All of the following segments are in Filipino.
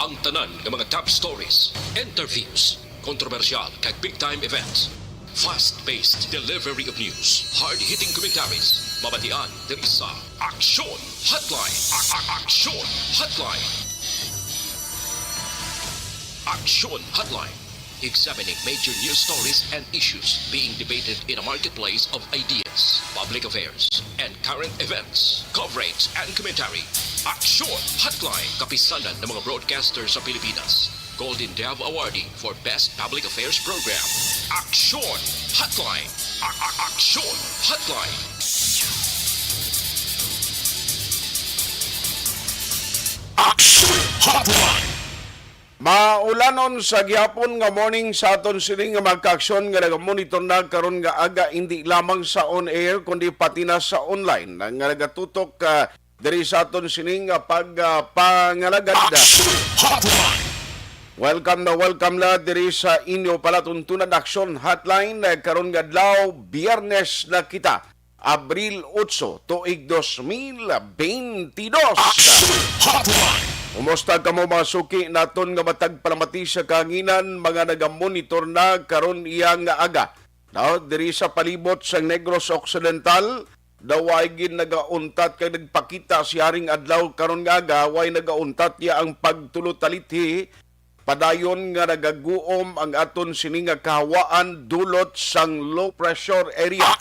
Ang tanan ng mga top stories, interviews, kontrobersyal kag big-time events. Fast-paced delivery of news, hard-hitting commentaries, mabatian diri sa Aksyon Hotline. Aksyon Hotline. Aksyon Hotline. Examining major news stories and issues being debated in a marketplace of ideas, public affairs, and current events. Coverage and commentary. Aksyon Hotline. Kapisanan ng mga broadcasters sa Pilipinas. Golden Dove Awardee for Best Public Affairs Program. Aksyon Hotline. Aksyon Hotline. Aksyon Hotline. Maulanon sa gihapon nga morning sa aton sini nga magka-aksyon nga nagamonitor na karon nga aga hindi lamang sa on-air kundi pati na sa online nga nagatutok diri sa aton sini nga pagpangalagad. Welcome na diri sa inyo palatuntunan Aksyon Hotline karon nga adlaw Biyernes na kita Abril 8 tuig 2022. Umusta ka mo mga suki naton nga matag palamati sa kahanginan mga nagamonitor na karon iyang nga aga. Now, diri sa palibot sa Negros Occidental, daway gin nagauntat kay nagpakita si Haring Adlaw karon nga aga, way nagauntat ya ang pagtulot-talithi padayon nga nagaguom ang aton sini nga kahawaan dulot sang low pressure area.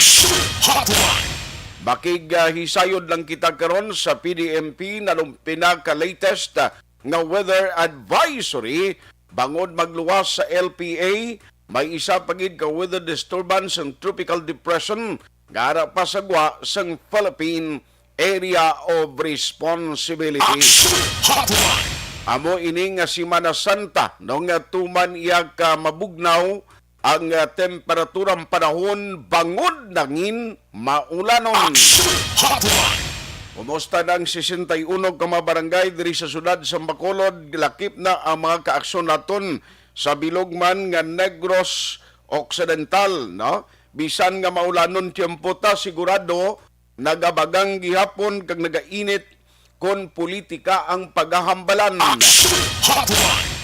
Bakig hisayod lang kita karon sa PDMP na pinaka-latest nga weather advisory bangod magluwas sa LPA. May isa pagid ka weather disturbance and tropical depression nga ara pasagwa sang Philippine Area of Responsibility. Amo ini nga Semana Santa no nga tuman iya ka mabugnaw ang temperaturang panahon bangod nangin maulanon. Kumusta ng 61 ka mga barangay diri sa syudad sa Bacolod, lakip na ang mga kaaksyon naton sa bilog man nga Negros Occidental, no? Bisan nga maulanon tiempo ta sigurado nagabagang gihapon kag nagainit kon politika ang paghahambalan.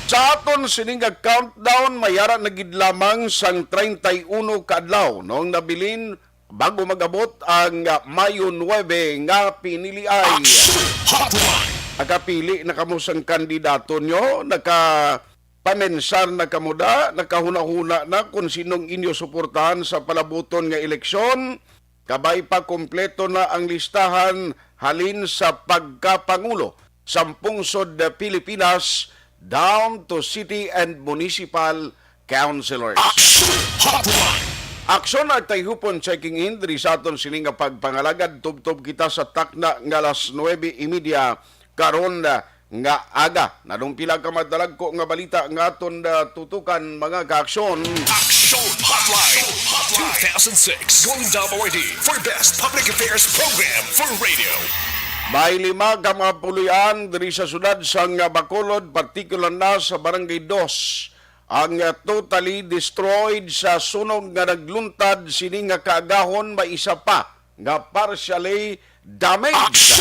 Sa aton sining countdown mayara na gid lamang sang 31 kaadlaw noong nabilin bago magabot ang Mayo 9 nga piniliay. Nakapili na kamo sang kandidato nyo, nakapamensar na kamuda, nakahuna-huna na kung sinong inyo suportahan sa palabuton nga eleksyon, kabay pa kompleto na ang listahan halin sa pagkapangulo sa pungsod Pilipinas down to city and municipal councilors. Aksyon at tayhupon checking in diri sa aton sining nga pagpangalagad tubtob kita sa takna nga alas 9:30 karon nga aga. Nadumpila ka madalag ko nga balita nga aton tutukan mga kaaksyon. Aksyon Hotline 2006 Golden Dove Awardee for Best Public Affairs Program for Radio. May 5 ka mga puloyan diri sa syudad sa Bacolod, partikular na sa Barangay 2. Ang totally destroyed sa sunog nga nagluntad sini nga kaagahon may isa pa nga partially damaged.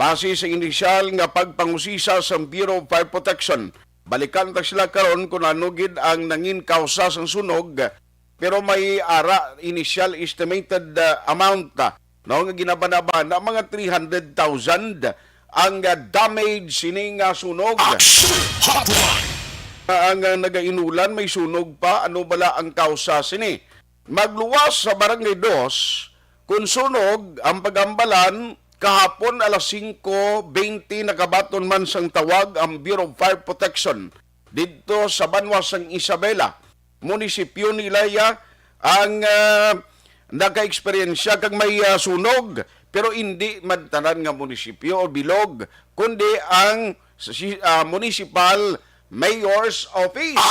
Base sa inisyal nga pagpangusisa sa Bureau of Fire Protection, balikan ta sila karon kung anugid ang nangin kausa sa sunog, pero may ara initial estimated amount no nga ginabanaba mga 300,000 ang damage sini nga sunog. Ang nagainulan may sunog pa, ano bala ang kausa sini? Magluwas sa Barangay 2 kung sunog ang pagambalan kahapon alas 5:20 nakabaton man sang tawag ang Bureau of Fire Protection dito sa Banwas sang Isabela, munisipyo ni Ilaya ang naka-eksperyensya kag may sunog, pero hindi madtanan nga munisipyo o bilog kundi ang municipal mayor's office.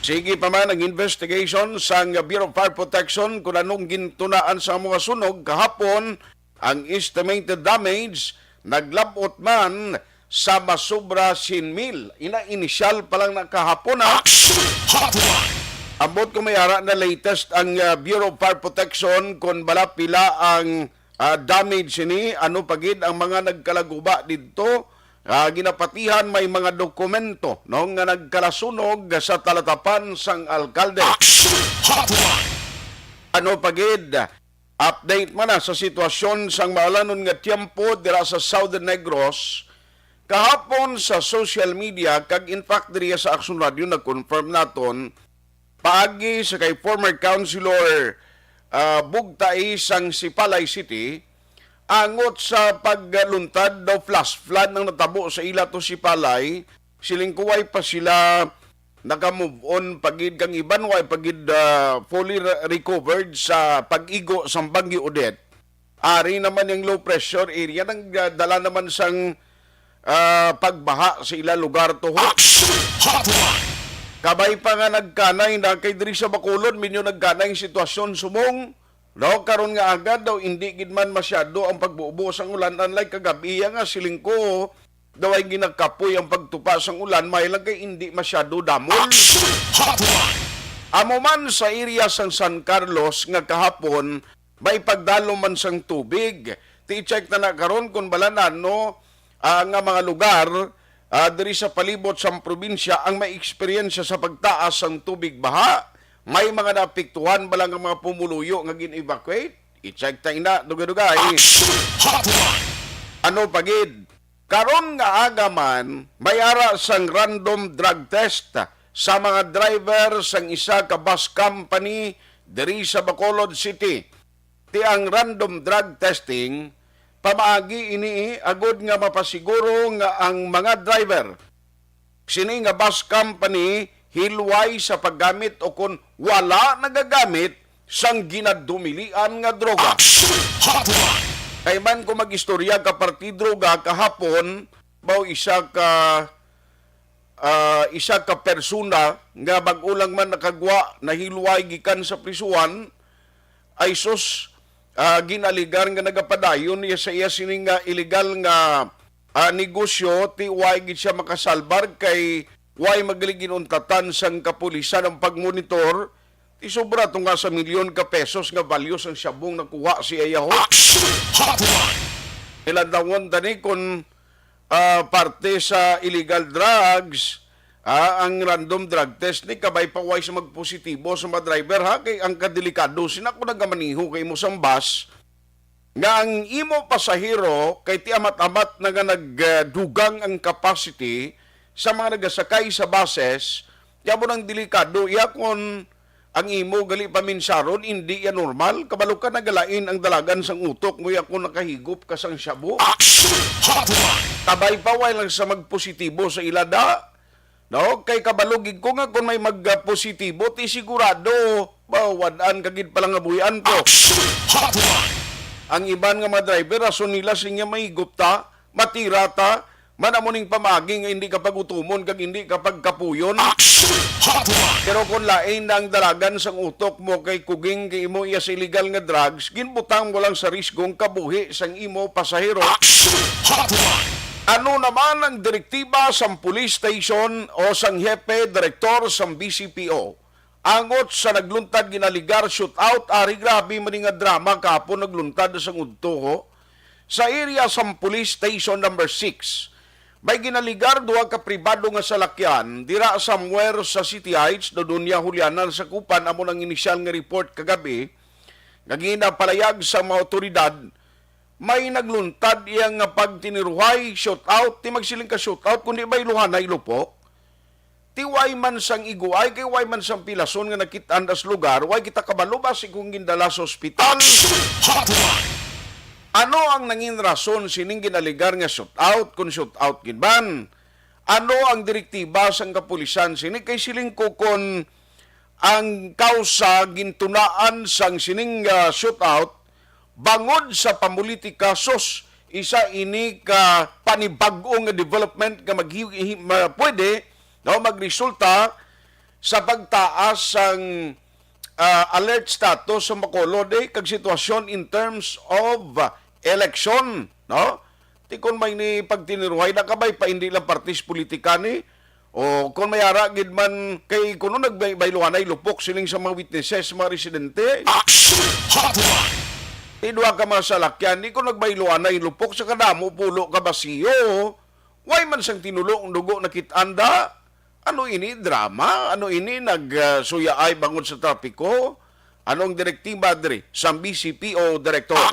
Sige pa man ang investigation sa Bureau of Fire Protection kung anong gintunaan sa mga sunog kahapon. Ang estimated damage naglabot man sa masobra 100,000. Ina-initial pa lang na kahapon na. Ambot ko may ara na latest ang Bureau of Fire Protection kung bala pila ang damage ni ano pagid ang mga nagkalaguba dito ginapatihan may mga dokumento no nga nagkalasunog sa talatapan sang alkalde. Ano pagid update man na sa sitwasyon sang maalanon nga tiempo dira sa Southern Negros kahapon sa social media kag in fact diri sa Action Radio nag-confirm naton paagi sa kay former councilor Bugtay sang Sipalay City angot sa pagluntad daw flash flood nang natabo sa ila to Sipalay, silingkuway pa sila naka-move on pagid kang iban way pagid fully recovered sa pag-igo sa Bagyo Odette. Ari naman yung low pressure area nang dala naman sang pagbaha sa ila lugar to. Kabay pa nga nagkanay na kay diri sa Bacolod minyo nagkanay sitwasyon sumong. No, karon nga agad daw hindi gid man masyado ang pagbubo sang ulan unlike kagabi nga silingko daw ay ginagkapoy ang pagtupa sang ulan may lang kay hindi masyado damol. Amo man sa area sang San Carlos nga kahapon may pagdalo man sang tubig. Ti-check na karon kung balanan no nga mga lugar diri sa palibot sang probinsya ang may eksperyensya sa pagtaas sang tubig baha. May mga naapektuhan ba lang ang mga pumuluyo nga gin-evacuate? I-check tayo na, dugay-dugay. Ano pagid? Karon nga aga man, may ara sang random drug test sa mga driver sang isa ka bus company diri sa Bacolod City. Ti ang random drug testing, pamaagi ini agod nga mapasiguro nga ang mga driver sini nga bus company hilway sa paggamit o kung wala nagagamit sang ginadumilian nga droga. Kay man ko mag-istorya ka parti droga kahapon, baw isa ka persona nga bag-ulang man nakagwa na hilway gikan sa prisuan ay sus ginaligar nga nagapadayon niya sa iya sining nga illegal nga negosyo ti way gid siya makasalbar kay way magaling untatan sang kapulisan ang pagmonitor, ti sobra tunga sa milyon ka pesos nga value sang syabong nakuha si Ayaho. Ilandawon tani kung parte sa illegal drugs, ang random drug test ni kabay pa way sa magpositibo sa mga driver ha, kay ang kadelikado sinako nagamaniho kay mo sang bus, nga ang imo pasahero kay ti amat-amat na nga nagdugang ang capacity sa mga nagasakay sa buses, kaya mo nang delikado, iya kung ang imo gali paminsaron, hindi yan normal. Kabalo ka nagalain ang dalagan sang utok mo, iya kung nakahigop ka sang syabo. Kabay pa, way lang sa magpositibo sa ilada. No? Kay kabalugig ko nga kung may magpositibo, ti sigurado, wadaan kagid palang abuyan ko. Ang iban nga mga driver, rason nila sinya may gupta, matirata, manamuning pamagi nga hindi kapag utumon kag hindi kapag kapuyon. Pero kung lain na ang dalagan sang utok mo kay kuging kay imo iya sa illegal nga drugs, ginbutang mo lang sa riskong kabuhi sang imo pasahero. Ano naman ang direktiba sang police station o sang hepe direktor sang BCPO? Angot sa nagluntad ginaligar shootout, ari grabe man nga drama kahapon nagluntad sang udto sa area sang police station number 6. May ginaligar duha ka pribado nga salakyan dira somewhere sa City Heights do Dunya Juliana sa Kupan amo nang inisyal nga report kagabi nga ginapalayag sa mga otoridad may nagluntad iyang nga pagtiniruhay shootout ti magsiling ka shootout kundi bay luhanay lupok ti way man sang iguay kay way man sang pilason nga nakitaan das lugar way kita kabalo ba si kung gindala sa ospital. Ano ang nangin rason sining ginaligar nga shootout kung shootout ginban? Ano ang direktiba sang kapulisan sini kay siling ko kon ang kausa gintunaan sang sining shootout bangod sa pamulitika sos isa ini ka panibag-o nga development nga pwede no magresulta sa pagtaas sang alert status sa Bacolod kag sitwasyon in terms of election, no? Ti kon may ni pagtiniruhay na kabay pa hindi lang partis politika ni o kung may ara gid man kay kuno nagbayluhanay lupok siling sa mga witnesses, mga residente. Tidwa ka mga salakyan, di ko nagbayluhanay lupok sa kadamo pulo ka basiyo. Why man sang tinulong dugo na kitanda? Ano ini drama? Ano ini nagsuyaay bangod sa trapiko? Anong direktiba diri sa BCPO Director?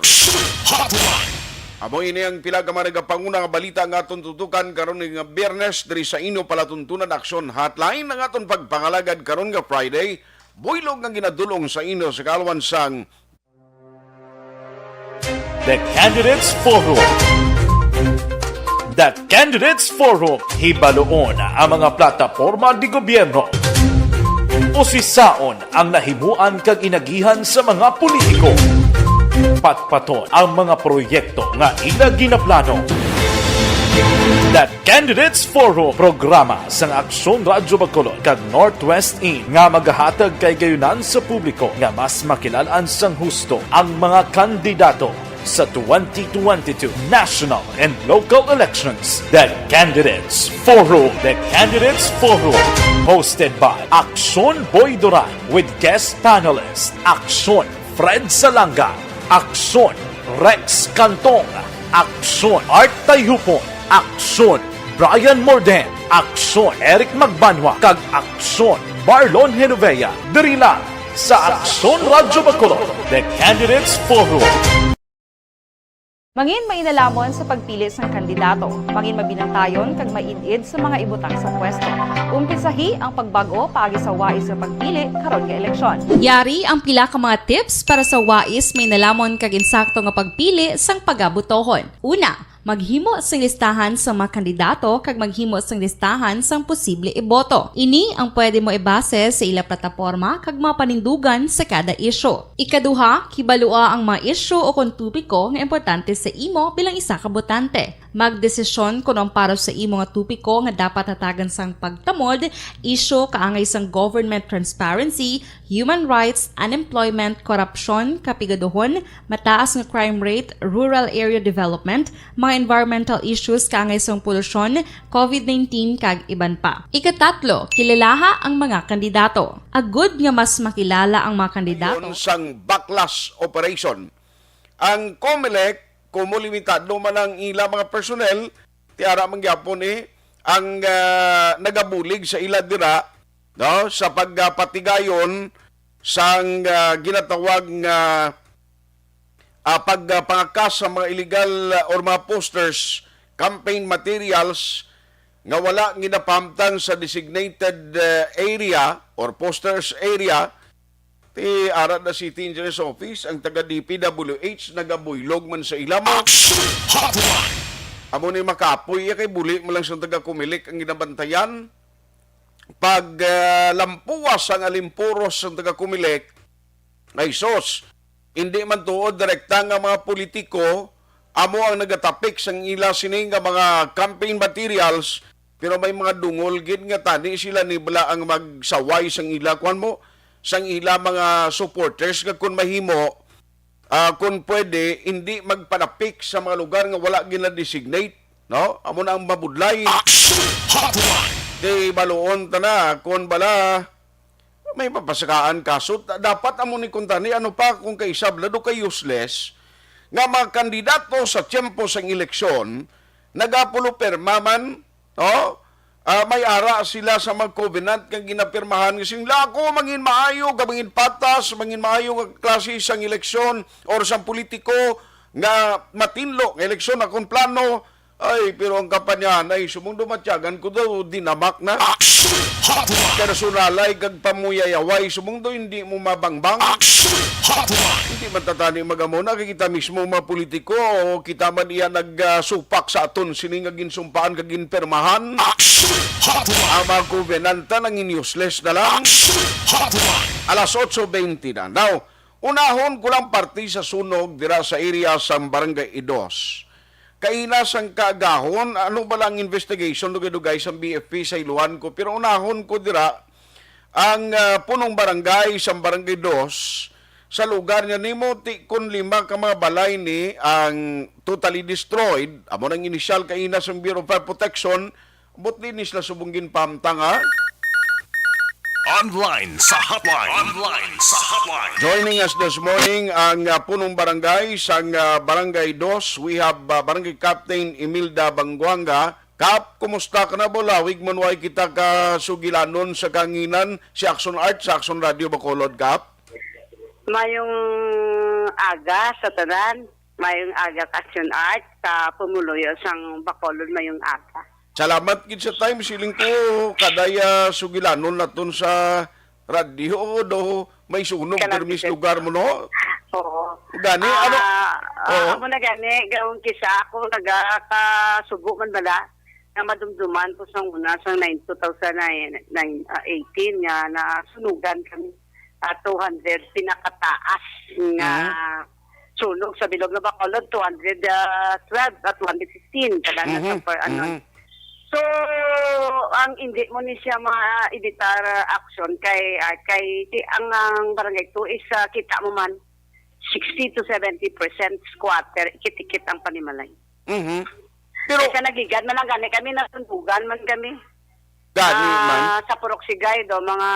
Amo ini ang pila ka mga panguna nga balita nga aton tutukan karon nga Biyernes diri sa inyo palatuntunan aksyon hotline nga aton pagpangalagad karon nga Friday. Buylog nga ginadulong sa inyo sa kalwan sang The Candidates Forum. The Candidates Forum, hibaloon ang mga plataporma di gobyerno. Usisaon ang nahimuan kag inagihan sa mga politiko. Patpaton ang mga proyekto nga ila ginaplano. The Candidates Forum, programa sang Aksyon Radyo Bacolod kag Northwest In nga magahatag kay gayunan sa publiko nga mas makilalaan sang husto ang mga kandidato sa 2022 national and local elections. The Candidates Forum. The Candidates Forum. Hosted by Aksyon Boy Duran with guest panelist Aksyon Fred Salanga, Aksyon Rex Cantong, Aksyon Art Tayupon, Aksyon Brian Morden, Aksyon Eric Magbanwa, kag Aksyon Marlon Genovea. Diri lang sa Aksyon Radyo Bacolod. The Candidates Forum. Mangin mainalamon sa pagpili ng kandidato, mangin mabinantayon kag mainid sa mga ibutang sa pwesto. Umpisahi ang pagbago paagi sa wais sa pagpili karon nga eleksyon. Yari ang pila ka mga tips para sa wais may nalamon kag insakto nga pagpili sang pagabutohon. Una, maghimo sang listahan sa mga kandidato kag maghimo sang listahan sang posible iboto. Ini ang pwede mo ibase sa ila plataporma kag mga panindugan sa kada isyu. Ikaduha, kibalua ang mga isyu o kung tupiko nga importante sa imo bilang isa ka botante. Magdesisyon kung ang para sa imo nga tupiko nga dapat hatagan sang pagtamod, isyu kaangay sang government transparency, human rights, unemployment, korupsyon, kapigaduhon, mataas nga crime rate, rural area development, mga environmental issues kaangay sang polusyon, COVID-19 kag iban pa. Ikatatlo, kilalaha ang mga kandidato. Agud nga mas makilala ang mga kandidato sang backlash operation. Ang COMELEC, kumo limitado man ang ila mga personnel, tiara man gyapon ang nagabulig sa ila dira no sa pagpatigayon sang ginatawag nga pagpangakas sa mga illegal or mga posters, campaign materials nga wala ginapamtang sa designated area or posters area. Ti arat na City Engineer's Office, ang taga DPWH nagabuylog man sa ilamo. Amo ni makapoy kay buli mo lang sa taga Kumilik ang ginabantayan. Pag lampuwas ang alimpuros sa taga Kumilik, ay sos, hindi man tuod direkta nga mga politiko, amo ang nagatapik sang ila sining nga mga campaign materials, pero may mga dungol gid nga tani sila nibla ang magsaway sang ila kwan mo sang ila mga supporters nga kung mahimo kung pwede hindi magpanapik sa mga lugar nga wala gina-designate, no? Amo na ang mabudlay. Di baluon ta na kung bala may papasakaan kaso dapat amo ni kuntani ano pa kung kaisab lado kay useless nga mga kandidato sa tiyempo sang eleksyon nagapulo permaman, no? May ara sila sa mga covenant kang ginapirmahan kasing lako mangin maayo mangin patas mangin maayo nga klase sang eleksyon or sang politiko nga matinlo nga eleksyon akong plano ay pero ang kampanya ay sumundo matyagan ko daw dinamak na personalay kag pamuyayaway sumundo hindi mo mabangbang hindi man tatani magamona kay kita mismo mga politiko o kita man iya nagsupak sa aton sini nga ginsumpaan kag ginpermahan ang mga kubenanta nang useless na lang alas 8:20 na. Now unahon ko lang party sa sunog dira sa area sa Barangay Idos. Kainas ang kaagahon, ano ba lang investigation dugay-dugay sa BFP sa iluhan ko. Pero unahon ko dira, ang punong barangay sa Barangay 2, sa lugar niya ni Moti, kung 5 ka mga balay ni ang totally destroyed, amo nang inisyal kainas ang Bureau of Fire Protection, but din isla subunggin pamtang ha. Online sa hotline. Joining us this morning ang punong barangay sa Barangay 2. We have Barangay Captain Imelda Banguanga, Kap, kumusta ka na bolawig manuay kita ka sugilanon sa kanginan si Action Art sa Action Radio Bacolod, Kap? Mayong aga sa tanan, mayong aga Action Art sa pumuluyo sang Bacolod mayong aga. Salamat gid sa time siling ko kadaya sugilanon naton sa radio do may sunog Kalang permis bisit. lugar mo no. Oo. Gani ano? Oo. Ako na gani, gawang kisa ako nagakasubo man bala na madumduman ko sa una sa 2018 nga na sunugan kami 200 pinakataas nga sunog sa bilog na Bacolod 212 at 115 kada na sa per ano. So ang hindi mo ni siya ma-editar action kay ang barangay to is kita mo man 60 to 70% squatter ikit-ikit ang panimalay. Pero Kaya nagligad man lang gani kami nasundugan man kami. gani man. Sa Purok-Sigay do mga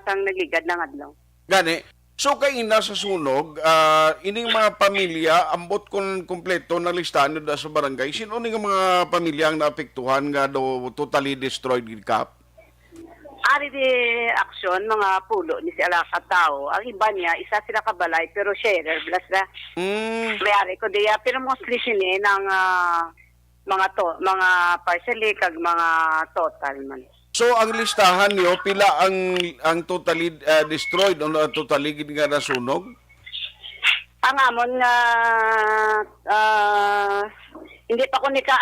sang nagligad ng adlaw. Gani. So kay ina sa sunog, ining mga pamilya ambot kon kompleto na listahan da sa barangay. Sino ning mga pamilya ang naapektuhan nga do totally destroyed gid, Kap? Ari di aksyon mga pulo ni si Alaka Tao. Ang iba niya isa sila kabalay pero sharer blas na. May ari ko diya pero mostly sini ng mga parcel kag mga total man. So ang listahan niyo pila ang totally destroyed o totally gid nga nasunog? Ang amon nga hindi pa ko ni ka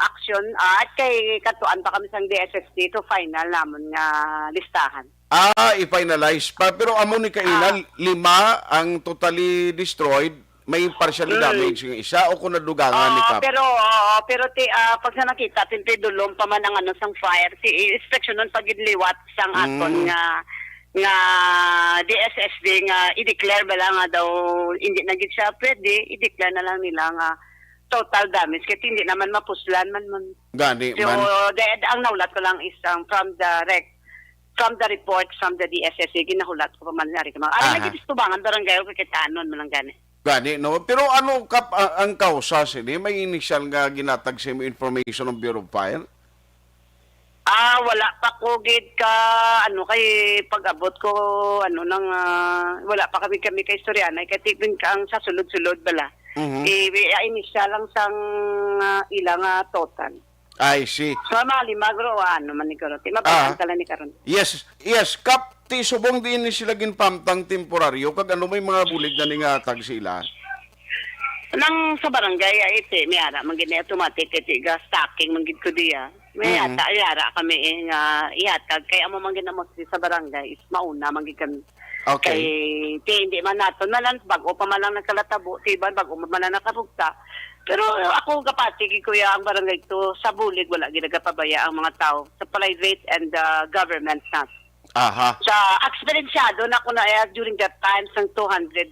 action at kay katuan pa kami sang DSSD to final namon nga listahan. I-finalize pa. Pero amo ni kailan, 5 ang totally destroyed, may partially damage yung isa o kung nadugangan ni Kap? Pero pag sa nakita tinti dulom pa man ang sang fire ti inspection nun pag liwat sang aton nga DSSD nga i-declare ba lang nga daw hindi na gid siya pwede i-declare na lang nila nga total damage kaya hindi naman mapuslan man. Gani So man. ang naulat ko lang is from the report from the DSSD ginahulat ko pa man nari ka mga nagidistubangan barangay ko kitanon man lang gani. Gani, no? Pero ano, Kap, ang kausa sini? May initial nga ginatag sa mo information ng Bureau of Fire? Wala pa ko gid ka kay pag-abot ko wala pa kami kay istoryanay kay tignan ka ang sa sulod-sulod bala. Initial lang sang ilang total. I see. So malimagro man ni karon. Mapakan kala ni karon. Yes, Kap, ti subong din ni sila ginpamtang temporaryo kag ano may mga bulig na ningatag sila. Nang sa barangay ite may ara man gid automatic ite ga stocking man gid ko diya. May ata yara kami nga ihatag kay amo man gid na sa barangay is mauna man gid kami. Okay. Kay hindi man nato nalan bago pa man lang nagkalatabo tiban bago man lang nakabugta. Pero ako kapati kuya ang barangay to sa bulig wala ginagapabaya ang mga tao sa private and government na. Aha. Sa eksperyensado na ko na during that time sang 212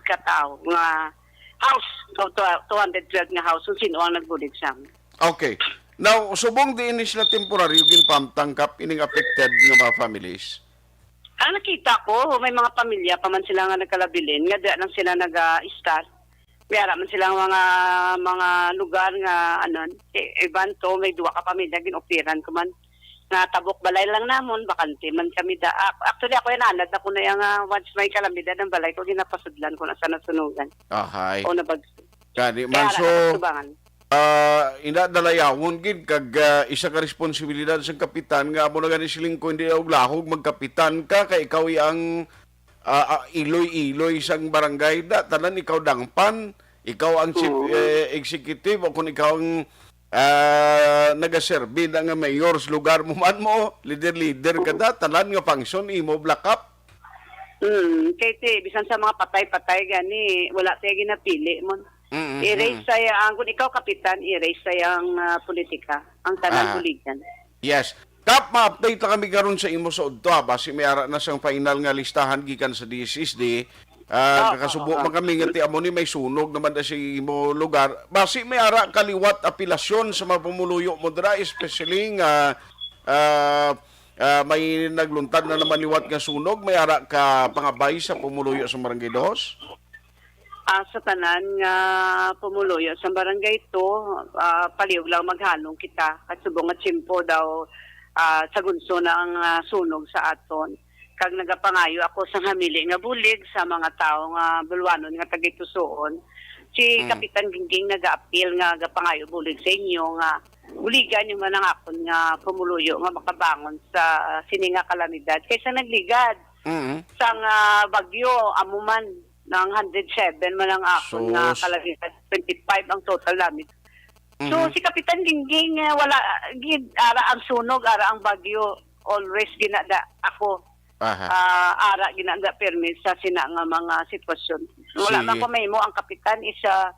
ka tao nga house, 212 nga house kung sino ang nagbulig sa amin. Okay. Now, subong din ni sila temporaryo ginpamtang, Kap, ining affected nga mga families? Ang nakita ko, may mga pamilya pa man sila nga nagkalabilin, nga di lang sila nag-start. Mayara man silang mga lugar nga iban to, may duwa ka pamilya, ginopiran ko man. Na tabok balay lang namon, bakante man kami da. Actually, ako yan, alad ako na yung once may kalamidad ng balay ko, ginapasudlan ko na sa nasunugan. Ahay. O nabagso. Gani, Kaya man, so, inadalayawon gid kag isa ka responsibilidad sa kapitan nga amo na gani siling ko hindi og lahog magkapitan ka kay ikaw ang iloy-iloy sang barangay da tanan ikaw dangpan ikaw ang chief executive o kung ikaw ang nagaserbi na nga mayor sa lugar mo man mo leader ka da tanan nga function imo black up. Kay bisan sa mga patay-patay gani wala tayo ginapili mo. I-raise saya kung ikaw kapitan, i-raise saya ang politika, ang tanang buligan. Yes. Kap, ma-update na kami karon sa imo sa udto basi may ara na sang final nga listahan gikan sa DSSD. Kakasubo man kami nga ti amo ni may sunog naman da sa imo lugar. Basi may ara kaliwat apelasyon sa mga pumuluyo mo dira especially nga may nagluntad na naman liwat nga sunog, may ara ka pangabay sa pumuluyo sa Barangay Dos? sa tanan nga pumuluyo sa barangay to, paliw lang maghalong kita. Kasubong nga tsimpo daw sa gunso na ang sunog sa aton. Kag nagapangayo ako sa hamili nga bulig sa mga tao nga bulwanon nga tagaitusoon. Si Kapitan Gingging nag-appeal nga gapangayo bulig sa inyo nga buligan yung manang akon nga pumuluyo nga makabangon sa sininga kalamidad kaysa nagligad sa nga bagyo amuman ng 107 man ang akon nga kalamidad, 25 ang total lamit. So si Kapitan Gingging wala gid ara ang sunog, ara ang bagyo, always ginada ako. Ara ginada permit sa sina nga mga sitwasyon. Wala man ko mahimo ang kapitan isa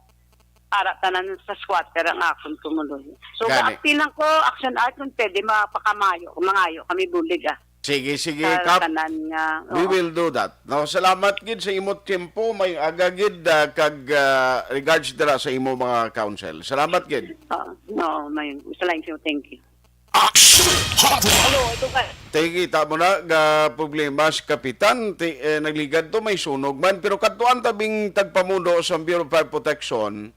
ara tanan sa squatter ang akon tumuloy. So gaapil lang ko action art kung pwede mapakamayo, mangayo kami bulig Sige, Kap. Kap. We will do that. No, salamat gid sa imong tempo, may agagid kag regards dira sa imo mga council. Salamat gid. No, may salamat you, thank you. Action Hotline. Hello, ito ka. Kita mo na ga problema si Kapitan nagligad to may sunog man pero katuan tabing tagpamuno sa Bureau of Fire Protection.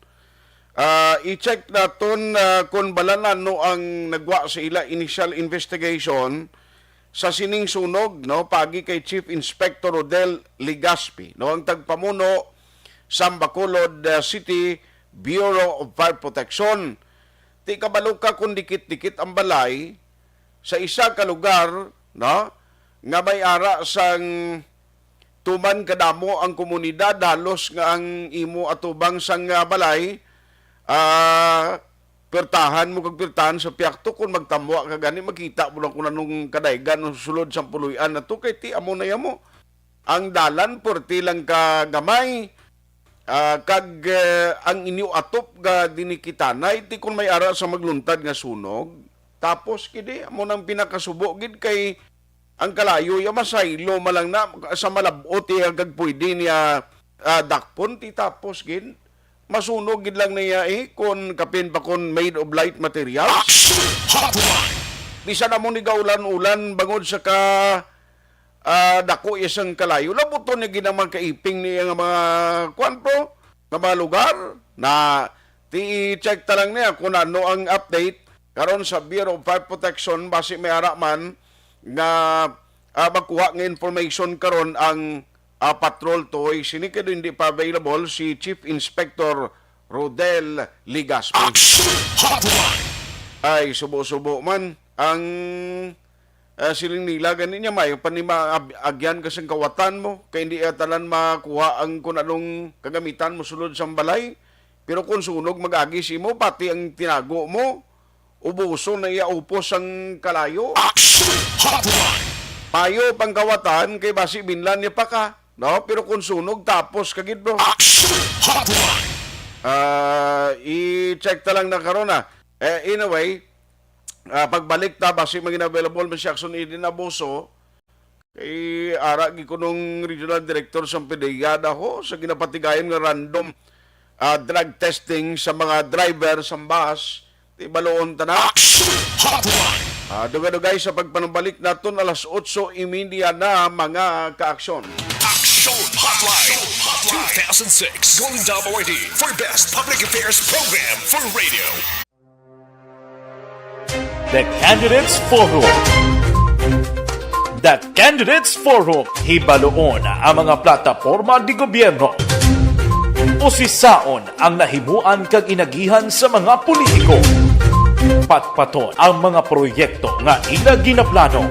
I-check naton kung balanan no ang nagwa sa ila initial investigation sa sining sunog no pagi kay Chief Inspector Rodel Ligaspi no ang tagpamuno sa Bacolod City Bureau of Fire Protection. Ti kabalo ka kung dikit-dikit ang balay sa isa ka lugar no nga may ara sang tuman kadamo ang komunidad halos nga ang imo atubang sang balay pertahan mo kag pertahan sa piyakto kung magtamwa ka gani makita mo lang kung anong kadaygan o sulod sa puluyan na to kay ti amo na yamo ang dalan porti lang ka gamay kag ang inyo atop ga dinikitanay ti kun may ara sa magluntad nga sunog tapos kidi amo nang pinakasubo gid kay ang kalayo ya masaylo malang na sa malabot ti agag pwede niya dakpon ti tapos gid masunog gid lang niya kun kapin pa kun made of light materials. Action Hotline. Bisan na mo ni gaulan-ulan bangod sa ka dako isang kalayo. Labuton niya ginamang kaiping niya nga mga kwanto, nga mga lugar na ti-check ta lang niya kung ano ang update karon sa Bureau of Fire Protection base may ara man nga magkuha ng information karon ang patrol toy sinikado hindi pa available si Chief Inspector Rodel Ligaspi. Action Hotline. Ay subo-subo man ang siling nila ganin niya may panima agyan kasing kawatan mo kay hindi atalan makuha ang kung anong kagamitan mo sulod sa balay pero kung sunog mag-agi mo pati ang tinago mo ubuso na iyaupos ang kalayo. Action Hotline. Payo pang kawatan kay basi binlan niya pa ka no pero kung sunog tapos kagid bro. Action Hotline. I-check ta lang na karon in a way pagbalik ta basi maging available man si Action Eden Abuso kay ara gi kunong regional director sa PDEA ho sa ginapatigayon nga random drug testing sa mga driver sa bus ti baloon ta na. Action Hotline. Dugay-dugay sa pagpanubalik naton alas 8:30 na mga kaaksyon. Action Hotline. 2006 Golden Dome Award for Best Public Affairs Program for Radio. The Candidates Forum. The Candidates Forum, hibaloon ang mga plataporma di gobyerno. Usisaon ang nahimuan kag inagihan sa mga politiko. Patpaton ang mga proyekto nga ila ginaplano.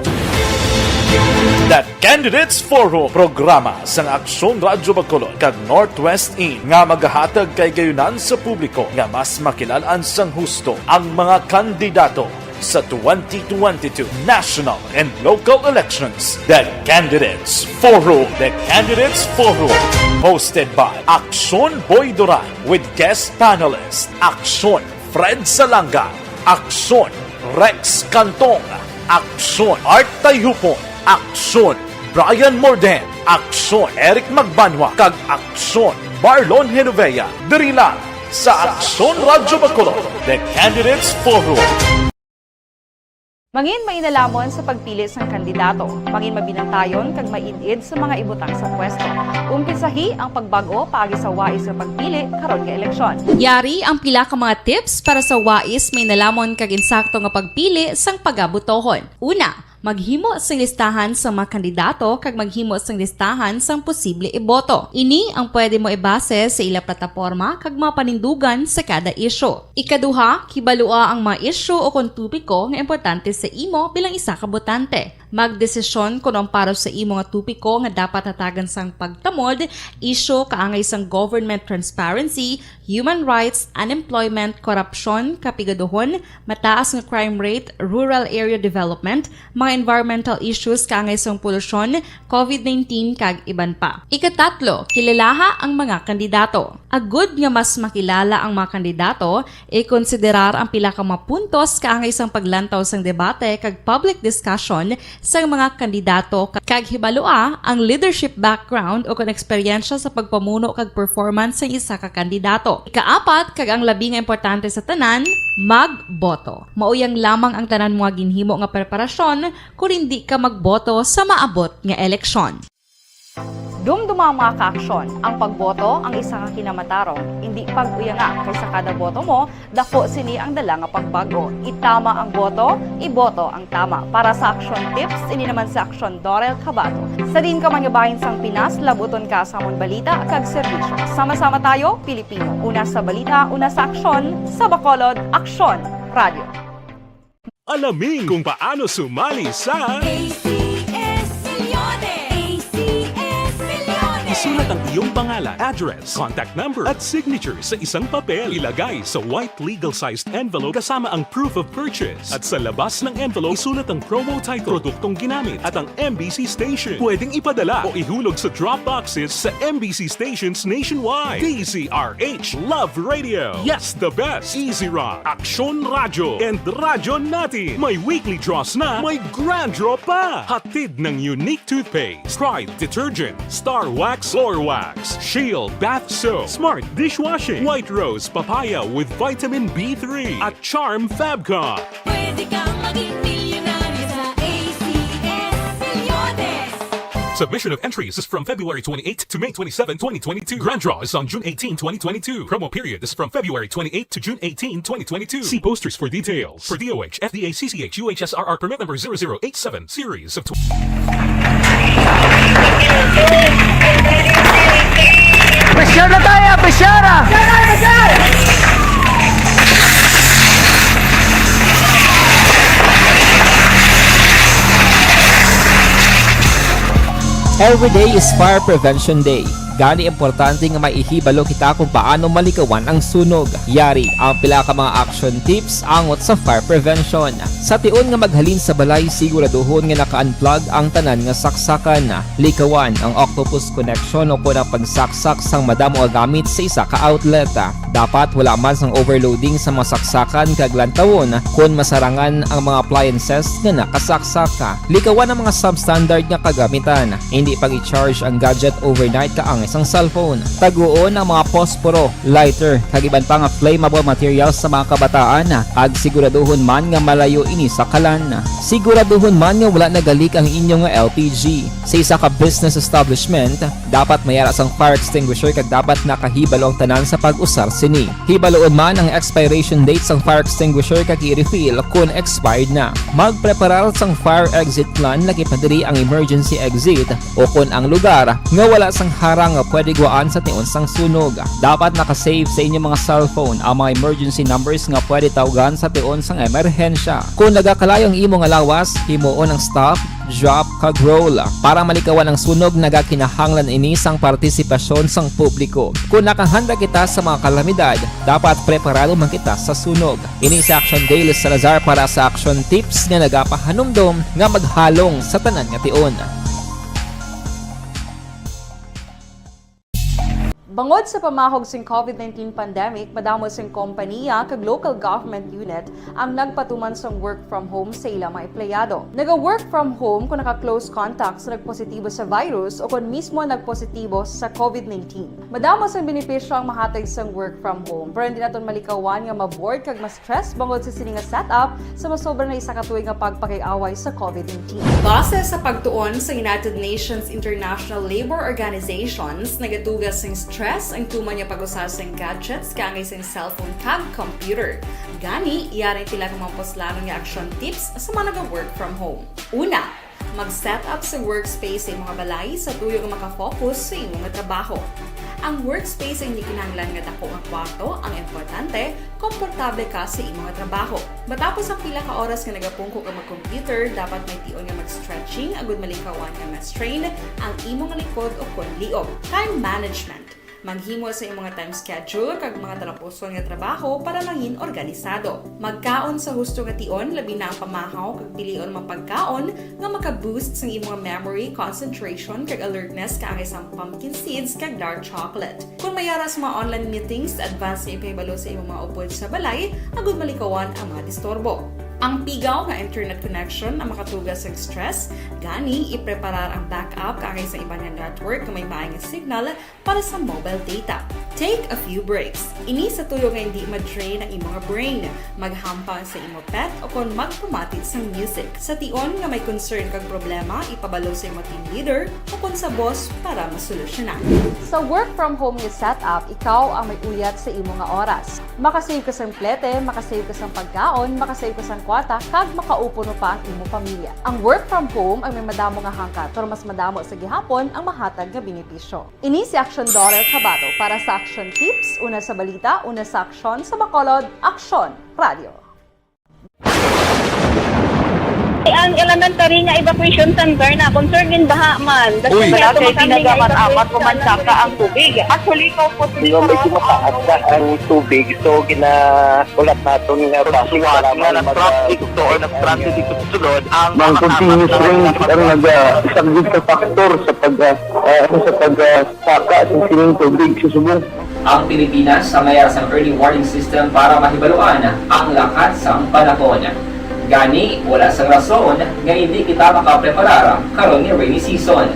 The Candidates Forum, programa sang Aksyon Radyo Bacolod kag Northwest In nga magahatag kay gayunan sa publiko nga mas makilalan sang husto ang mga kandidato sa 2022 national and local elections. The Candidates Forum. The Candidates Forum, hosted by Aksyon Boy Duran with guest panelist Aksyon Fred Salanga, Aksyon Rex Cantong, Aksyon Art Tayhupon, Aksyon Brian Morden, Aksyon Eric Magbanwa, kag Aksyon Marlon Genovea. Diri lang sa Aksyon Radyo Bacolod. The Candidates Forum. Mangin mainalamon sa pagpili sang kandidato, mangin mabinantayon kag maid-id sa mga ibutang sa pwesto. Umpisahi ang pagbago paagi sa wais sa pagpili karon nga eleksyon. Yari ang pila ka mga tips para sa wais may nalamon kag insakto nga pagpili sang pagabutohon. Una, maghimo sang listahan sa mga kandidato kag maghimo sang listahan sang posible iboto. Ini ang pwede mo ibase sa ila plataporma kag mga panindugan sa kada isyu. Ikaduha, kibalua ang mga isyu o kung tupiko nga importante sa imo bilang isa ka botante. Magdesisyon kung ang para sa imo nga tupiko nga dapat hatagan sang pagtamod, isyu kaangay sang government transparency, human rights, unemployment, korupsyon, kapigaduhon, mataas nga crime rate, rural area development, mga environmental issues kaangay sang polusyon, COVID-19 kag iban pa. Ikatatlo, kilalaha ang mga kandidato. Agud nga mas makilala ang mga kandidato, i-konsiderar ang pila ka mga puntos kaangay sang paglantaw sang debate kag public discussion sa mga kandidato kag hibalua ang leadership background o kung eksperyensya sa pagpamuno kag performance sa isa ka kandidato. Ikaapat kag ang labi nga importante sa tanan, magboto. Mauyang lamang ang tanan mga ginhimo nga preparasyon kung hindi ka magboto sa maabot nga eleksyon. Dumduma ang mga kaaksyon, ang pagboto ang isa ka kinamatarong, hindi pag-uyanga kaysa kada boto mo, dako sini ang dala nga pagbago. Itama ang boto, iboto ang tama. Para sa action tips, ini naman sa action Dorel Cabato. Sa din ka manyabahin sang Pinas, labuton ka sa amon balita kag serbisyo. Sama-sama tayo, Pilipino. Una sa balita, una sa aksyon, sa Bacolod, Aksyon Radio. Alamin kung paano sumali sa Isulat ang iyong pangalan, address, contact number at signature sa isang papel. Ilagay sa white legal-sized envelope kasama ang proof of purchase. At sa labas ng envelope, isulat ang promo title, produktong ginamit at ang MBC station. Pwedeng ipadala o ihulog sa drop boxes sa MBC stations nationwide. DZRH Love Radio. Yes, the best. Easy Rock, Aksyon Radio, and Radyo Natin. May weekly draws na, may grand draw pa. Hatid ng unique toothpaste, Pride Detergent, Star Wax Floor Wax, Shield Bath Soap, Smart Dishwashing, White Rose Papaya with Vitamin B3 at Charm Fabcon. Pwede kang maging milyonaryo sa ACS Milyones. Submission of entries is from February 28 to May 27, 2022. Grand draw is on June 18, 2022. Promo period is from February 28 to June 18, 2022. See posters for details. For DOH, FDA, CCH, UHSRR permit number 0087, series of Pressure na tayo! Pressure na! Every day is Fire Prevention Day. Gani importante nga maihibalo kita kung paano malikawan ang sunog. Yari ang pila ka mga action tips angot sa fire prevention. Sa tion nga maghalin sa balay, siguraduhon nga naka-unplug ang tanan nga saksakan. Likawan ang octopus connection o kung ang pagsaksak sang madamo gamit sa isa ka outlet. Dapat wala man sang overloading sa mga saksakan kag lantawon kung masarangan ang mga appliances nga nakasaksaka. Likawan ang mga substandard nga kagamitan. Hindi pag i-charge ang gadget overnight kaang isang cellphone. Taguon ang mga posporo, lighter, kag iban pa nga flammable materials sa mga kabataan. Ag siguraduhon man nga malayo ini sa kalan. Siguraduhon man nga wala nagalik ang inyong LPG. Sa isa ka business establishment, dapat mayara sang fire extinguisher kag dapat nakahibalo ang tanan sa pag-usar sini. Hibaloon man ang expiration date sang fire extinguisher kag i-refill kung expired na. Magpreparar sang fire exit plan lagi pa diri ang emergency exit o kung ang lugar nga wala sang harang nga pwede guaan sa tion sang sunog. Dapat nakasave sa inyong mga cellphone ang mga emergency numbers nga pwede tawagan sa tion sang emerhensya. Kung nagakalayo ang imong lawas, himuon ang stop, drop, kag roll. Para malikawan ang sunog, nagakinahanglan ini sang partisipasyon sang publiko. Kung nakahanda kita sa mga kalamidad, dapat preparado man kita sa sunog. Ini sa Action Daily Salazar para sa action tips nga nagapahanumdom nga maghalong sa tanan nga tion. Bangod sa pamahog sing COVID-19 pandemic, madamo sing kompanya kag local government unit ang nagpatuman sang work from home sa ilang mga empleyado. Naga-work from home kung naka-close contact sa nagpositibo sa virus o kung mismo nagpositibo sa COVID-19. Madamo sang benepisyo ang mahatag sang work from home, pero hindi naton malikawan nga ma-bored kag ma-stress bangod sa sini nga setup sa masobra na isa ka tuig nga pagpakiaway sa COVID-19. Base sa pagtuon sa United Nations International Labour Organizations, nagatugas sing stress ang tuman niya pag-usar sa gadgets kangay sa cellphone kag computer. Gani, iyaring tila kang mga poslanong nga action tips sa mga nag-work from home. Una, mag-set up sa workspace sa mga balay sa tuyo nga makafocus sa imong trabaho. Ang workspace ay hindi kinahanglan nga dako nga kwarto, ang importante, komportable ka sa imong trabaho. Matapos ang pila ka oras nga nagapungko ka mag-computer, dapat may tion nga mag-stretching agud malikawan nga ma-strain ang imong likod o kon liog. Time management. Maghimo sa imong time schedule kag mga talapuson nga trabaho para maging organisado. Magkaon sa husto nga tion, labi na ang pamahaw kag pilion mga pagkaon nga maka-boost sa imong memory, concentration kag alertness kaangay sa pumpkin seeds kag dark chocolate. Kung mayara sa mga online meetings, advance nga ipahibalo sa imong mga upod sa balay, agud malikawan ang mga disturbo. Ang pigaw nga internet connection ang makatugas sa stress, gani ipreparar ang backup kaangay sa ibang network kung may maayong signal para sa mobile data. Take a few breaks. Ini sa tuyo nga hindi ma-drain ang imong brain, maghampang sa imong pet o kung magpumatid sa music. Sa tion nga may concern kag problema, ipabalo sa imong team leader o kung sa boss para masolusyonan. Sa work from home nga setup, ikaw ang may uyat sa imong nga oras. Makasave ka sa plete, makasave ka sa pagkaon, makasave ka sa kwata, kag makaupo no pa ang imong pamilya. Ang work from home ay may madamo nga hangkat, pero mas madamo sa gihapon ang mahatag nga benepisyo. Ini si Action Daughter Kabato para sa Action Tips, una sa balita, una sa aksyon sa Bacolod, Aksyon Radio. Ang elementary nga evacuation center na concern din baha man. Uy, kay pinagamat-amat kumansaka ang tubig. Actually, ko po Hindi may kumataas na ang tubig. So, ulat natin nga basuhan nga nag-traffic to or nag-traffic dito sa sulod. Ang continuous rain ang nag-isang sa factor sa pagsaka sa sining tubig sa subong. Ang Pilipinas sa mayroon sa early warning system para mahibaluan ang lakas sa panahon. Gani, wala sang rason nga hindi kita makapreparar karon ni rainy season.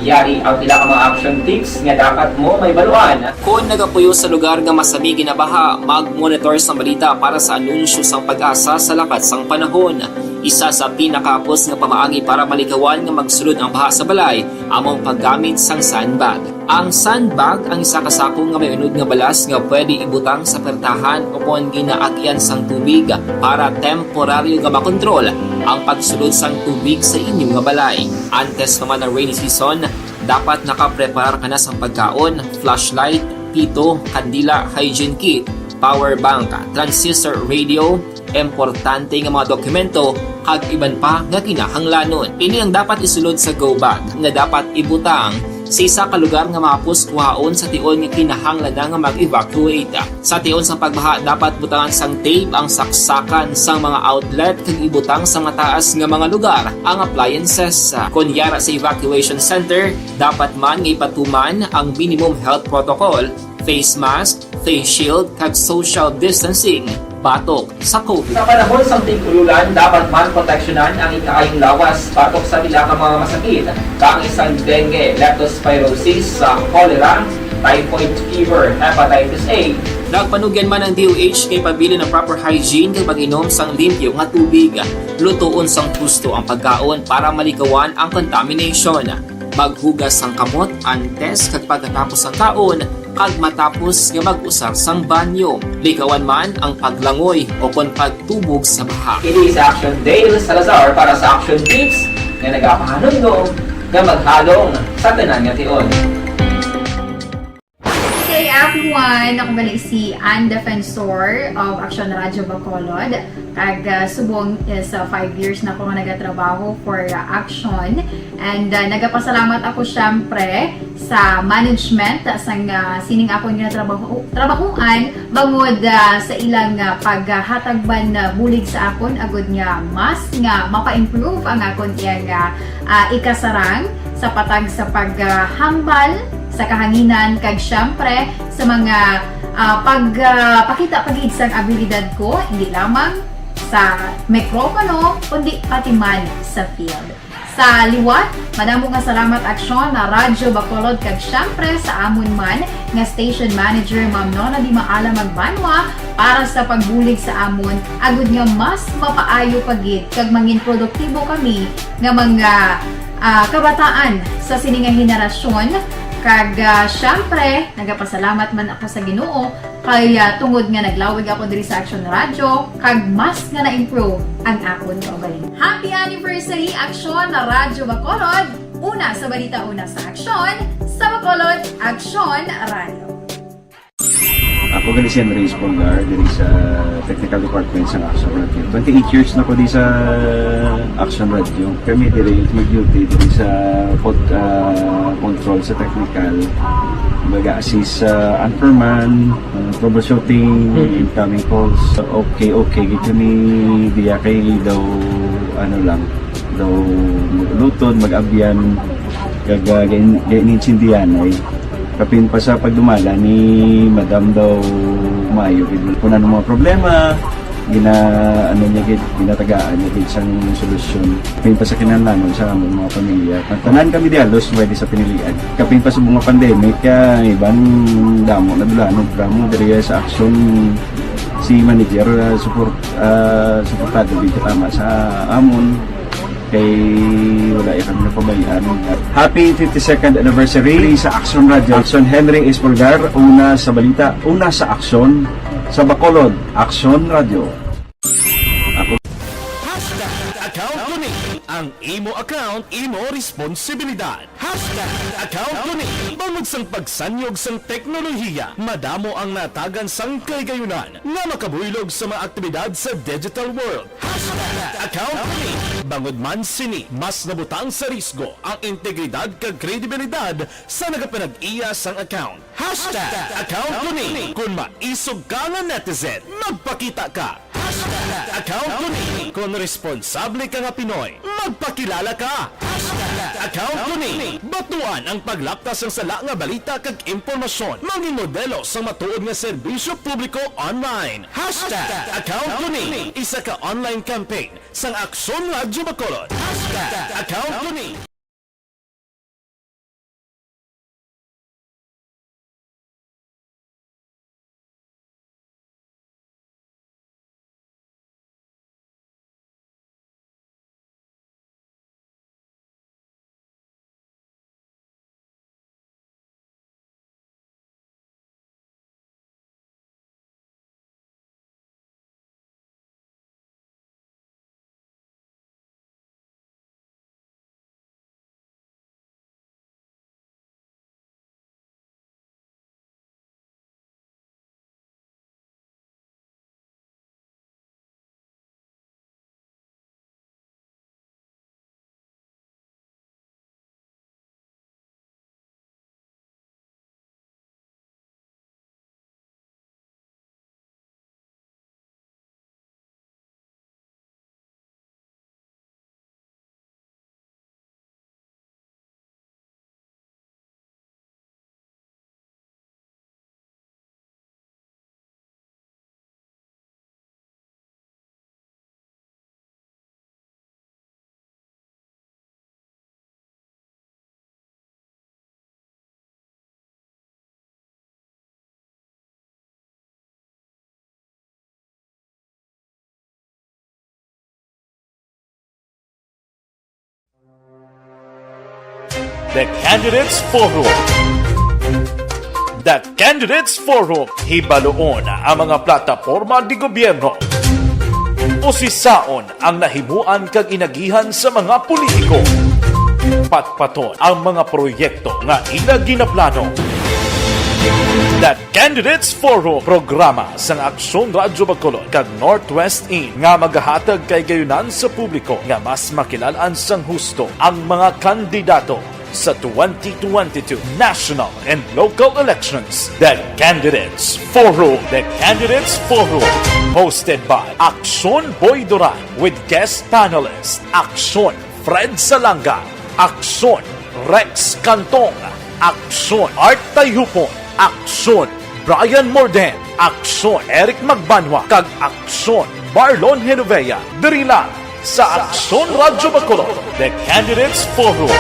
Yari ang pila ka mga action tips nga dapat mo may baluan. Kung nagapuyo sa lugar nga masabi ginabaha, mag-monitor sa balita para sa anunsyo sang pag-asa sa lakas sang panahon. Isa sa pinakapos nga pamaagi para malikawan nga magsulod ang baha sa balay, among paggamit sang sandbag. Ang sandbag ang isa ka sako nga may unod nga balas nga pwede ibutang sa pertahan o kung ginaagyan sang tubig para temporaryo nga makontrol ang pagsulod sang tubig sa inyong nga balay. Antes naman ng rainy season, dapat nakapreparar ka na sang pagkaon, flashlight, pito, kandila, hygiene kit, power bank, transistor radio, importante nga mga dokumento kag iban pa nga kinahanglanon. Ini ang dapat isulod sa go bag nga dapat ibutang sa isa ka lugar nga mapus kuhaon sa tion nga kinahanglan nga mag-evacuate. Sa tion sa pagbaha dapat butangan sang tape ang saksakan sang mga outlet kag ibutang sa mataas nga mga lugar ang appliances. Kunyara sa evacuation center, dapat man nga ipatuman ang minimum health protocol, face mask, face shield kag social distancing batok sa COVID. Sa panahon sa tig-ululan, dapat man proteksyonan ang ikaayong lawas batok sa pila ka mga masakit, kang isang dengue, leptospirosis, cholera, typhoid fever, hepatitis A. Nagpanugyan man ang DOH kay pabili ng proper hygiene kay pag-inom sang limpyo nga tubig. Lutuon sang gusto ang pagkaon para malikawan ang contamination. Maghugas sang kamot antes kag pagkatapos ang kaon kag matapos nga mag-usar sang banyo. Likawan man ang paglangoy o kon pagtubog sa baha. Ini sa Action Dale Salazar para sa Action Tips nga nagapahanundong nga maghalong sa tanan nga tion. Hey everyone! Ako balik si Ann Defensor of Action Radio Bacolod. Kag subong is 5 years na ako nga nagatrabaho for Action. And nagapasalamat ako syempre sa management sang sining ako nga trabahuan bangod sa ilang paghatagban bulig sa akon agud nga mas nga mapa-improve ang akon nga ikasarang sa patag sa paghambal sa kahanginan kag syempre sa mga pakita pagid sang abilidad ko hindi lamang sa mikropono kundi pati man sa field. Sa liwat, madamo nga salamat aksyon na Radyo Bacolod kag syempre sa amon man nga station manager Ma'am Nona Di Maala Magbanwa para sa pagbulig sa amon agud nga mas mapaayo pagid kag mangin produktibo kami nga mga kabataan sa sini nga henerasyon. Kag syempre, nagapasalamat man ako sa Ginoo kay tungod nga naglawig ako diri sa Action Radio kag mas nga na-improve ang akon kaugalingon. Happy anniversary Action na Radyo Bacolod! Una sa balita, una sa Action, sa Bacolod, Action Radio. Ako gali si Andres Polgar diri sa Technical Department sa Action Radio. 28 years na ko di sa Action Radio. Kami diri mag-duty diri sa control sa technical. Mag-assist sa anchorman, troubleshooting, incoming calls. Okay, gito ni diya kay daw daw maglutod, mag-abyan, ganinsindihan ay kapin pa sa pagdumala ni Madam daw Mayo kung ano mga problema ginatagaan niya isang solusyon kapin pa sa kinahanglan sa among mga pamilya tanan kami di halos pwede sa pinilian kapin pa sa mga pandemic kaya ibang damo na dulanon programo diri sa action si manager suportado dito tama sa amon kay wala kami napabayaan. Happy 52nd anniversary sa Action Radio. Action Henry Espolgar, una sa balita, una sa aksyon sa Bacolod, Action Radio. Account ko ni ang imo account, imo responsibilidad. Account ko ni bangod sang pagsanyog sang teknolohiya, madamo ang natagan sang kaygayunan nga makabuylog sa mga aktibidad sa digital world. Account ko ni bangod man sini mas nabutang sa risgo ang integridad kag kredibilidad sa nagapanag-iya sang account. Account ko ni kung maisog ka nga netizen, magpakita ka. Account ko ni kung responsable ka nga Pinoy, magpakilala ka. Account ko ni batuan ang paglaptas ng sala nga balita kag impormasyon, mangin modelo sa matuod nga serbisyo publiko online. Account ko ni isa ka online campaign sang Aksyon Radyo Bacolod. Account ko ni The Candidates Forum. The Candidates Forum, hibaloon ang mga plataporma di gobyerno. Usisaon ang nahimuan kag inagihan sa mga politiko. Patpaton ang mga proyekto nga ila ginaplano. The Candidates Forum, programa sang Aksyon Radyo Bacolod kag Northwest In nga magahatag kay gayunan sa publiko nga mas makilalaan sang husto ang mga kandidato sa 2022 national and local elections. The Candidates Forum. The Candidates Forum, hosted by Aksyon Boy Duran with guest panelists Aksyon Fred Salanga, Aksyon Rex Cantong, Aksyon Art Tayupon, Aksyon Brian Morden, Aksyon Eric Magbanwa, kag Aksyon Marlon Genovea. Diri lang sa Aksyon Radyo Bacolod, The Candidates Forum.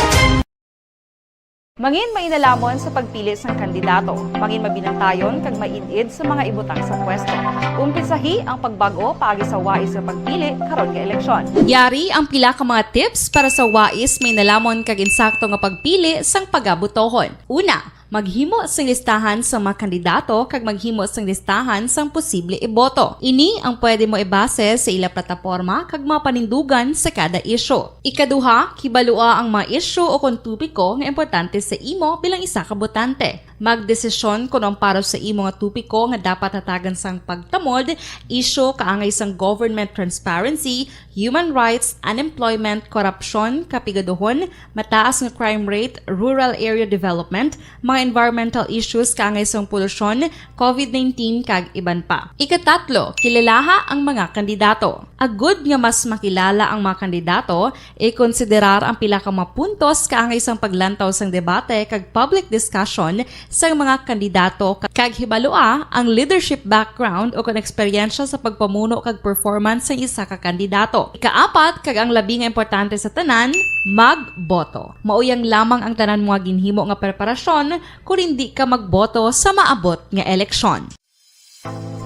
Mangin mainalamon sa pagpili sang kandidato, mangin mabinantayon kag mainid sa mga ibutang sa pwesto. Umpisahi ang pagbago paagi sa wais sa pagpili karon nga eleksyon. Yari ang pila ka mga tips para sa wais may nalamon kag insakto nga pagpili sang pagabutohon. Una, maghimo sang listahan sa mga kandidato kag maghimo sang listahan sang posible iboto. Ini ang pwede mo ibase sa ila plataporma kag mga panindugan sa kada isyu. Ikaduha, kibalua ang mga isyu o kung tupiko nga importante sa imo bilang isa ka botante. Magdesisyon kung ang para sa imo nga tupiko nga dapat hatagan sang pagtamod, isyu kaangay sang government transparency, human rights, unemployment, korupsyon, kapigaduhon, mataas nga crime rate, rural area development, mga environmental issues kaangay sang polusyon, COVID-19 kag iban pa. Ikatatlo, kilalaha ang mga kandidato. Agud nga mas makilala ang mga kandidato, i-konsiderar ang pila ka mga puntos kaangay sang paglantaw sang debate kag public discussion sa mga kandidato kag hibalua ang leadership background o kung eksperyensya sa pagpamuno kag performance sa isa ka kandidato. Ikaapat kag ang labi nga importante sa tanan, magboto. Mauyang lamang ang tanan mga ginhimo nga preparasyon kung hindi ka magboto sa maabot nga eleksyon.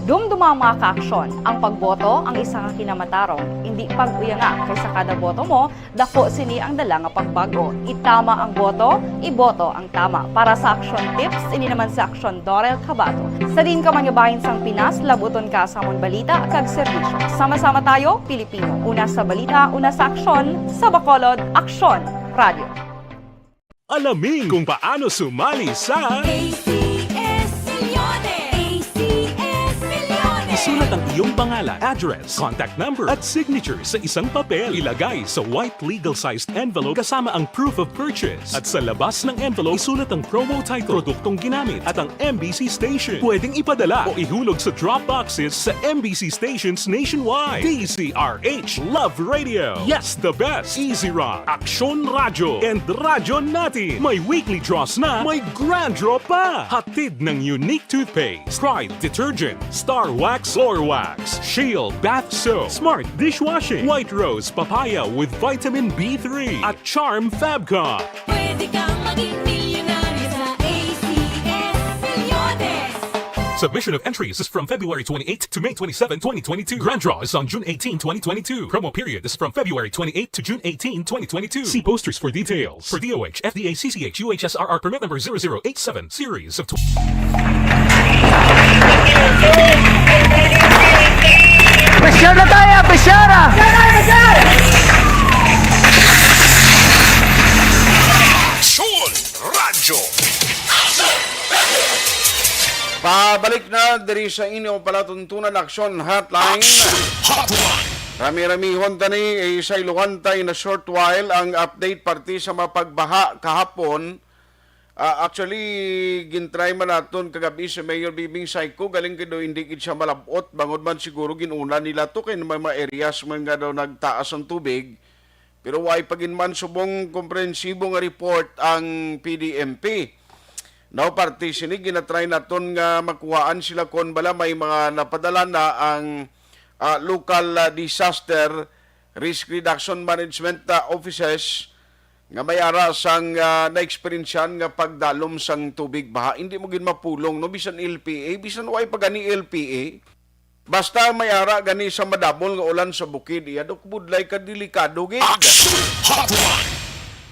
Dumduma ang mga kaaksyon, ang pagboto ang isa ka kinamatarong, hindi pag-uyanga kaysa kada boto mo, dako sini ang dala nga pagbago. Itama ang boto, iboto ang tama. Para sa action tips, ini naman sa Aksyon Dorel Cabato. Sa din ka manyabahin sang Pinas, labuton ka sa amon balita kag serbisyo. Sama-sama tayo, Pilipino. Una sa balita, una sa aksyon, sa Bacolod, Aksyon Radio. Alamin kung paano sumali sa ACS Milyones! ACS Milyones! Isulat ang iyong pangalan, address, contact number at signature sa isang papel. Ilagay sa white legal-sized envelope kasama ang proof of purchase. At sa labas ng envelope, isulat ang promo title, produktong ginamit at ang MBC station. Pwedeng ipadala o ihulog sa drop boxes sa MBC stations nationwide. DCRH Love Radio. Yes, the best. Easy Rock, Aksyon Radyo, and Radyo Natin. May weekly draws na, may grand draw pa. Hatid ng unique toothpaste, Pride Detergent, Star Wax Floor Wax, Shield Bath Soap, Smart Dishwashing, White Rose Papaya with Vitamin B3, at Charm Fabcon. Pwede kang maging milyonaryo sa ACS Milyones! Submission of entries is from February 28 to May 27, 2022. Grand draw is on June 18, 2022. Promo period is from February 28 to June 18, 2022. See posters for details. For DOH, FDA, CCH, UHSRR permit number 0087, series of Pressure na tayo! Pressure! Aksyon Radyo. Pabalik na diri sa inyo palatuntunan Aksyon Hotline. Hotline. Rami-ramihon tani sa iluwantay na short while ang update party sa mapagbaha kahapon. Actually, gintry man naton kagabi si Mayor Bibing Saiko, galing kado hindi gid siya malabot, bangod man siguro ginuna nila to kay may mga areas man nga daw nagtaas ang tubig. Pero way paginman subong komprehensibo nga report ang PDMP. Now, party sini ginatry naton nga makuhaan sila kon bala may mga napadala na ang local disaster risk reduction management offices nga may ara sang na-experiensyan nga pagdalom sang tubig baha. Hindi mo gin mapulong no bisan LPA, bisan way pagani LPA. Basta may ara gani sa madabol nga ulan sa bukid, iya dok budlay ka delikado gid. Hotline.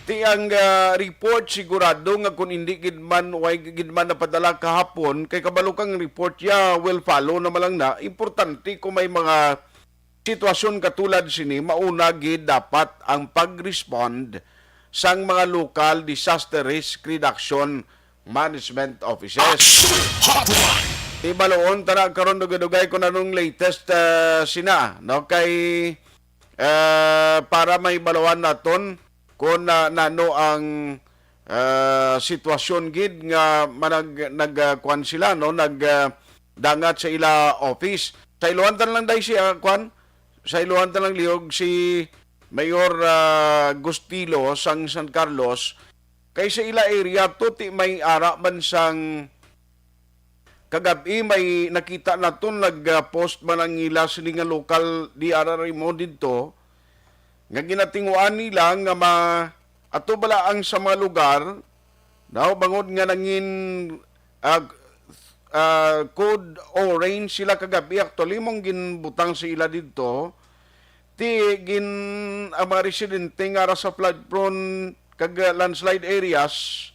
Ti ang report sigurado nga kung hindi gid man way gid man napadala kahapon kay kabalo kang report ya will follow na malang na. Importante kung may mga sitwasyon katulad sini mauna gid dapat ang pag-respond sang mga local disaster risk reduction management offices. Hotline. Ibaloon tara karon dugay ko na nung latest sina no kay para may balawan naton kung nano ang sitwasyon gid nga nagkuan sila no nagdangat sa ila office. Sa iluwantan lang dai si kuan sa iluwantan lang liog si Mayor Gustilo sang San Carlos Kay sa ila area to ti may ara man sang kagabi may nakita naton nag-post man ang ila sini nga lokal di ara mo didto nga ginatinguan nila nga ato bala ang sa mga lugar daw bangod nga nangin code orange sila kagabi actually mong ginbutang sa ila didto ti gin mga residente nga ra sa flood prone kag landslide areas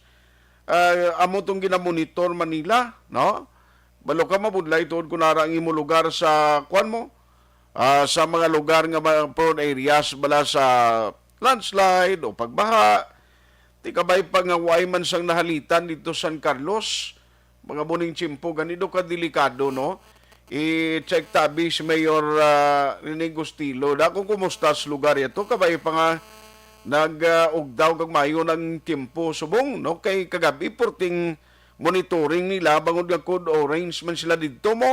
amo tong ginamonitor Manila no balo ka mabudlay tuod kunara ang imo lugar sa kuan mo sa mga lugar nga prone areas bala sa landslide o pagbaha ti kabay pa nga way man sang nahalitan dito San Carlos mga buning tsimpo ganito ka delikado no i-check tabi si Mayor Rene Gustilo dako kumusta sa lugar ito kabay pa nga nag-ugdaw kag mayo ng tiempo subong no kay kagabi porting monitoring nila bangod nga code orange man sila didto mo.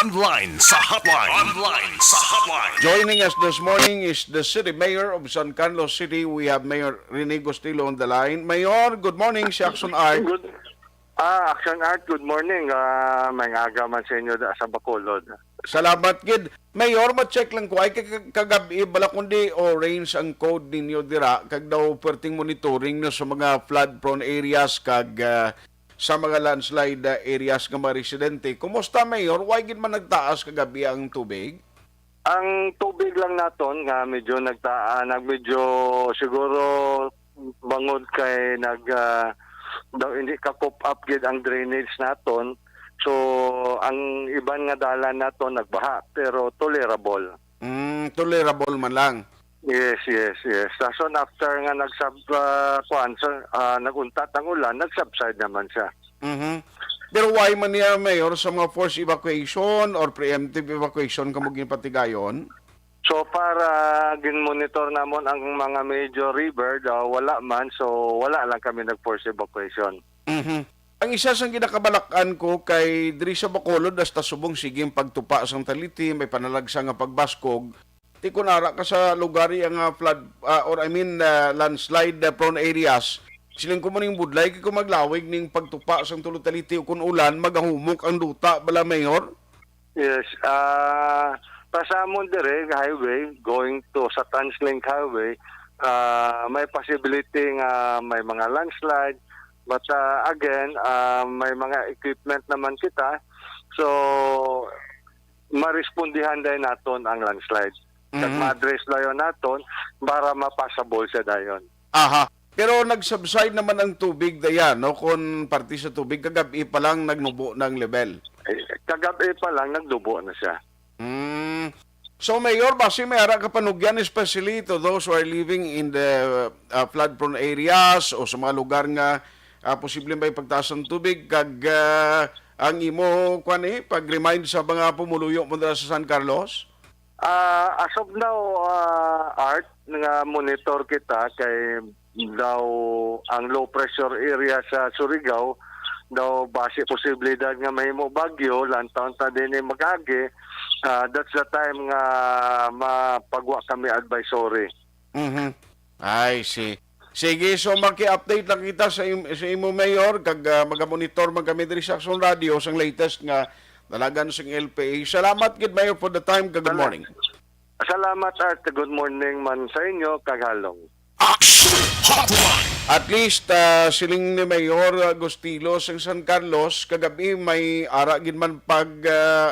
Online sa hotline. Joining us this morning is the City Mayor of San Carlos City. We have Mayor Rene Gustilo on the line. Mayor, good morning si Action Art. Action Art, good morning. May aga man sa inyo sa Bacolod. Salamat, Gid. Mayor, ma-check lang ko, ay kagabi, bala kundi orange ang code ninyo dira, kag daw perting monitoring no, sa mga flood-prone areas, kag sa mga landslide areas ng mga residente. Kumusta, Mayor? Why gid man nagtaas kagabi ang tubig? Ang tubig lang naton nga medyo medyo siguro bangod kay daw hindi ka cope up gid ang drainage naton. So, ang iban nga dalan nato nagbaha, pero tolerable. Tolerable man lang. Yes. So, after nga naguntat ang ulan, nag-subside naman siya. Pero why man niya, Mayor, sa mga forced evacuation or preemptive evacuation kamo ginpatigayon? So, para gin-monitor namon ang mga major river, wala man. So, wala lang kami nag-forced evacuation. Ang isa sang ginakabalakan ko kay diri sa Bacolod hasta subong sige pagtupa sang taliti may panalagsa nga pagbaskog ti kunara ka sa lugar ang flood landslide prone areas silang kumuning budlay kay maglawig ning pagtupa sang tulo taliti kun ulan magahumok ang duta bala Mayor. Yes, pasamon dire highway going to sa Translink Highway, may possibility nga may mga landslide. But again, may mga equipment naman kita. So, marespondihan dahil naton ang landslide. Kag ma-address dayon naton para mapasable siya dayon. Aha. Pero nag-subside naman ang tubig dayan, no? Kung parte sa tubig, kagabi pa lang nagnubo ng level. Kagabi pa lang nagdubo na siya. So, Mayor, basi may ara kapanugyan, especially to those who are living in the flood-prone areas o sa mga lugar nga posible may pagtaas ng tubig kag ang imo pag-remind sa mga pumuluyo mo sa San Carlos? As of now, Art, nga monitor kita kay daw ang low pressure area sa Surigao daw base posibilidad nga mahimo bagyo lantaon ta din magagi. That's the time nga mapagwa kami advisory. I see. Sige, so maki-update lang kita sa imo Mayor kag maga-monitor man kami diri sa Action Radio sang latest nga dalagan sang LPA. Salamat gid Mayor for the time. Good morning. Salamat Art. Good morning man sa inyo kag halong. Action Hotline. At least siling ni Mayor Gustilo sang San Carlos kagabi may ara gid man pag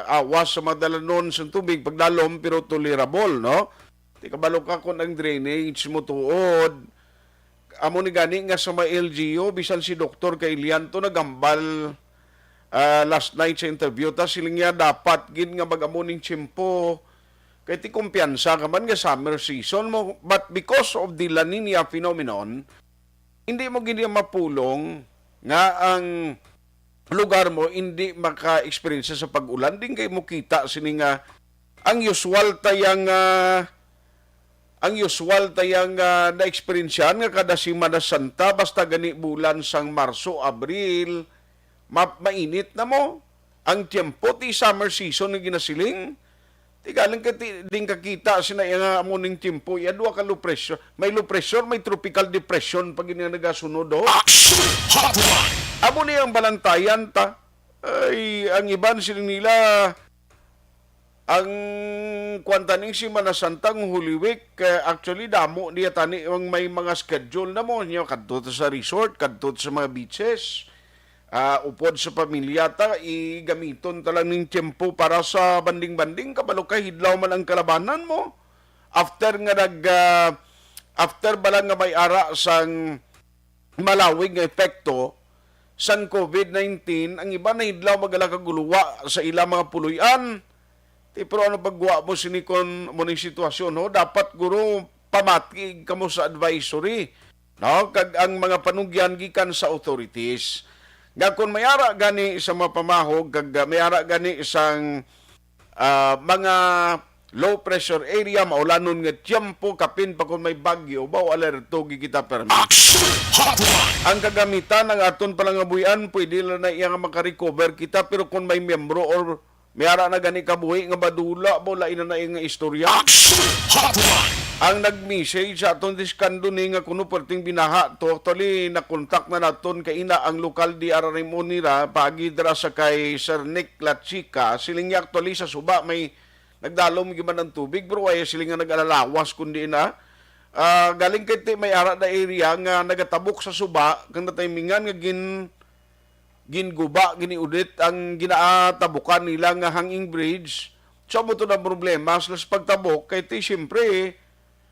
awas sa madalanon sa tubig pagdalom pero tolerable no. Di kabalo ka kun ang drainage mo tuod. Amo ni gani nga sa mga LGU bisan si Dr. Kailianto nagambal last night sa interview ta siling niya dapat gid nga mag-amo ning tiyempo kay ti kumpiyansa ka man nga summer season mo but because of the La Nina phenomenon hindi mo gid mapulong nga ang lugar mo hindi maka-experience sa pag-ulan din kay mo kita sini nga ang usual tayang na-experiensyan nga kada Semana Santa basta gani bulan sang Marso, Abril, mainit na mo. Ang tiempo ti summer season nga ginasiling, Tigalang ka ding kakita sina nga amo ning timpo ya duha ka low pressure. May low pressure, may tropical depression pag nga nagasunod do. Amo ni ang balantayan ta. Ay ang iban sila nila ang kwantaning si Manasantang Holy Week, actually damo niya tani ang may mga schedule na mo niya kadto sa resort, kadto sa mga beaches. Upod sa pamilya ta, igamiton talang ning tiyempo para sa banding-banding, kabalo ka hidlaw man ang kalabanan mo. After bala nga may ara sang malawig nga epekto sang COVID-19, ang iba na hidlaw magala kaguluwa sa ilang mga puluyan. Pero ano pagwa mo sinikon mo ning sitwasyon, ho? Dapat guro pamatig kamo sa advisory. No? Kag ang mga panugyan gikan sa authorities. Nga kung mayara gani sa mga pamahog, kag mayara gani isang mga low pressure area, maulanon nga tiyempo, kapin pa kung may bagyo, baw alerto gigita permit. Ang kagamitan ng aton palang abuyan, pwede lang na iya nga makarecover kita, pero kung may membro or mayara na gani kabuhi nga badula, bola ina na iya nga istorya. Ang nag-message sa aton diskando ni nga kuno perting binaha to, actually na-contact na naton kay ina ang lokal di RRMO nira pagi dira sa kay Sir Nick Lachica, siling actually sa suba may nagdalom giman ng tubig, bro ay siling nga nag-alalawas kundi na galing kay ti may ara na area nga nagatabok sa suba kang natimingan nga ginguba giniudit ang ginaatabukan nila nga hanging bridge. So mo to na problema sa pagtabok kay ti siyempre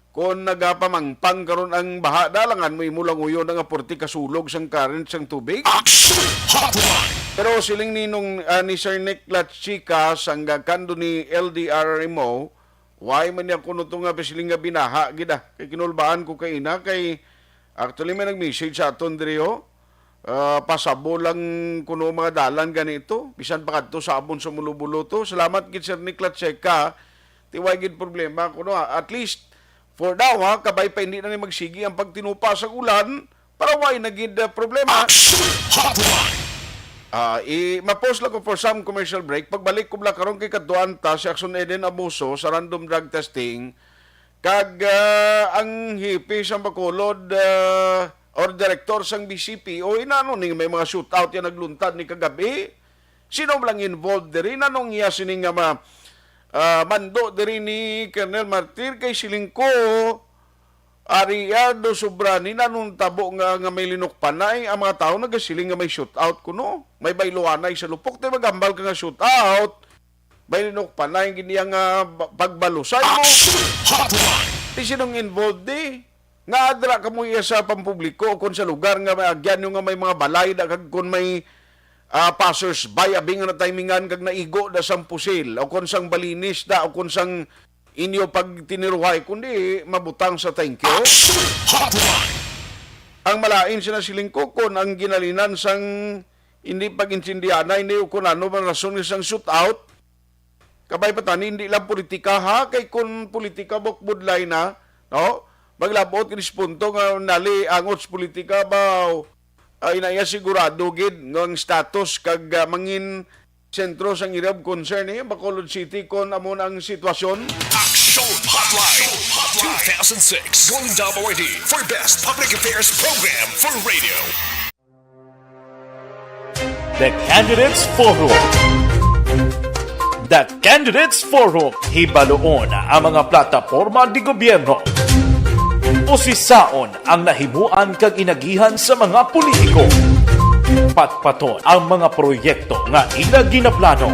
kung nagapamangpang karon ang baha dalangan mo imulang uyo nga porti kasulog sang current sang tubig. Pero siling ninong ni Sir Nick Lachica sang kando ni LDRMO, why man niya kuno to nga siling nga binaha gida kay kinulbaan ko kay ina kay actually may nag-message sa aton diri pasabo lang kuno mga dalan ganito bisan pa kadto sabon sa mulubulo to. Salamat gid Sir Nick Lachica, tiway gid problema kuno at least for now, kabay pa hindi na ni magsigi ang pagtinupa sa ulan para why nagid problema. Ma-post lang ko for some commercial break. Pagbalik ko bala karon kay kaduan ta si Action Eden Abuso sa random drug testing. Kag ang hipi sa Bacolod or director sang BCP o inano ning may mga shootout yan nagluntad ni kagabi. Sino lang involved diri? Nanong iya sining nga mando diri ni Colonel Martir kay silingko Ariado Sobrani nanong tabo nga may linukpanay ang mga tao nagasiling nga may shootout kuno may bayluanay sa lupok tay magambal ka nga shootout may linukpanay giniya nga pagbalusay mo ti sinong involved di nga adra kamo iya sa pampubliko kung sa lugar nga may agyan nga may mga balay da kag kung may passers-by abing na timingan kag naigo da sang pusil o kung sang balinis da o kung sang inyo pag tiniruhay kundi mabutang sa thank you. Ang malain sila silingko kon ang ginalinan sang hindi pag-insindiana hindi kung ano man rason sang shootout kabay patani hindi lang politika ha kay kun politika bukbudlay na no maglabot kinis punto nga nali angots politika baw inaya sigurado gid ng status kag mangin sentro sang irab concern Bacolod City kon amon ang sitwasyon. Action Hotline 2006 Golden Dome Award for Best Public Affairs Program for Radio. The Candidates Forum. The Candidates Forum, hibaloon ang mga plataporma di gobyerno. Usisaon ang nahimuan kag inagihan sa mga politiko. Patpaton ang mga proyekto nga ila ginaplano.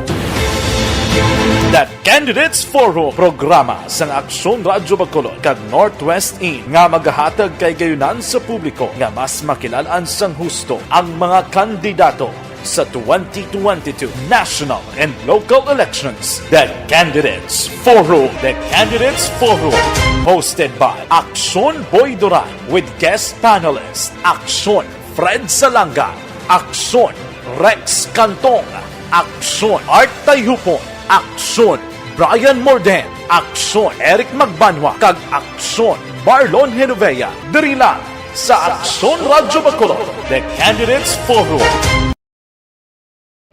The Candidates Forum, programa sang Aksyon Radyo Bacolod kag Northwest In nga magahatag kay gayunan sa publiko nga mas makilalan sang husto ang mga kandidato sa 2022 national and local elections. The Candidates Forum. The Candidates Forum. Hosted by Aksyon Boy Duran with guest panelist Aksyon Fred Salanga, Aksyon Rex Cantong, Aksyon Art Tayhupon, Aksyon Brian Morden, Aksyon Eric Magbanwa, kag Aksyon Marlon Genovea. Diri lang sa Aksyon Radyo Bacolod. The Candidates Forum.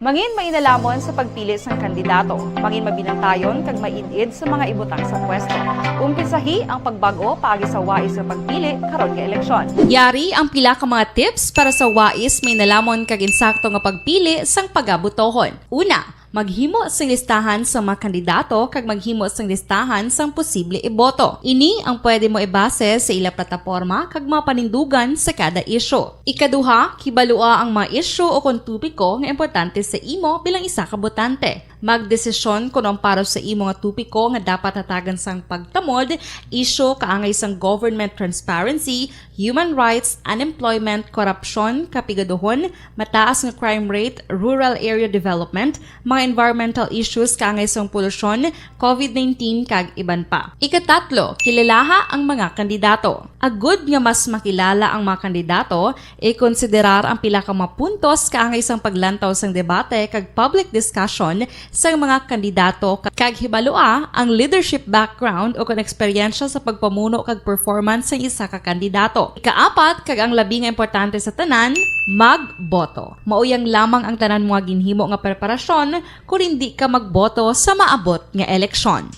Mangin mainalamon sa pagpili sang kandidato, mangin mabinantayon kag maid-id sa mga ibutang sa pwesto. Umpisahi ang pagbago paagi sa wais sa pagpili karon nga eleksyon. Yari ang pila ka mga tips para sa wais may nalamon kag insakto nga pagpili sang pagabutohon. Una, maghimo sang listahan sa mga kandidato kag maghimo sang listahan sang posible iboto. Ini ang pwede mo ibase sa ila plataporma kag mga panindugan sa kada isyu. Ikaduha, kibalua ang mga isyu o kung tupiko nga importante sa imo bilang isa ka botante. Magdesisyon kung ang para sa imo nga tupiko nga dapat hatagan sang pagtamod, isyu kaangay sang government transparency, human rights, unemployment, korupsyon, kapigaduhon, mataas nga crime rate, rural area development, mga environmental issues kaangay sang polusyon, COVID-19 kag iban pa. Ikatatlo, kilalaha ang mga kandidato. Agud nga mas makilala ang mga kandidato, i-konsiderar ang pila ka mga puntos kaangay sang paglantaw sang debate kag public discussion sang mga kandidato kag hibalua ang leadership background o kon eksperyensya sa pagpamuno kag performance sa isa ka kandidato. Ikaapat, kag ang labi nga importante sa tanan, magboto. Mauyang lamang ang tanan mga ginhimo nga preparasyon kung hindi ka magboto sa maabot nga eleksyon.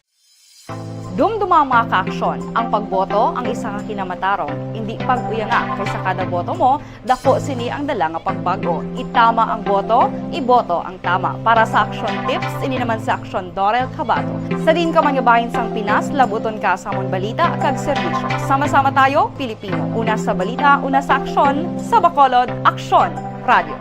Dumduma ang mga kaaksyon, ang pagboto ang isa ka kinamatarong, hindi pag-uyanga kaysa kada boto mo, dako sini ang dala nga pagbago. Itama ang boto, iboto ang tama. Para sa action tips, ini naman sa action Dorel Cabato. Sa din ka mangabahin sang Pinas, labuton ka sa amon balita kag serbisyo. Sama-sama tayo, Pilipino. Una sa balita, una sa aksyon, sa Bacolod, Aksyon Radio.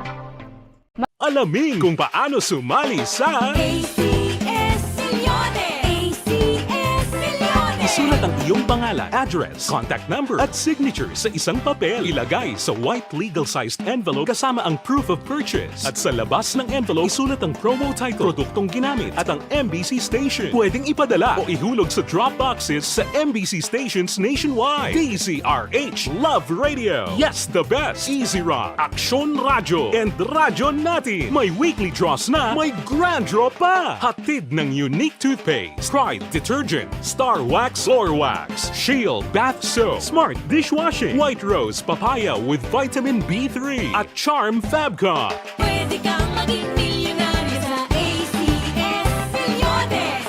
Alamin kung paano sumali sa ACS Milyones! ACS Milyones! Isulat ang iyong pangalan, address, contact number at signature sa isang papel. Ilagay sa white legal-sized envelope kasama ang proof of purchase. At sa labas ng envelope, isulat ang promo title, produktong ginamit at ang MBC station. Pwedeng ipadala o ihulog sa drop boxes sa MBC stations nationwide. DZRH Love Radio. Yes, the best. Easy Rock, Aksyon Radio, and Radyo Natin. May weekly draws na, may grand draw pa. Hatid ng unique toothpaste, Pride Detergent, Star Wax Floor Wax, Shield Bath Soap, Smart Dishwashing, White Rose Papaya with Vitamin B3, at Charm Fabcon. Pwede kang maging milyonaryo sa ACS Milyones!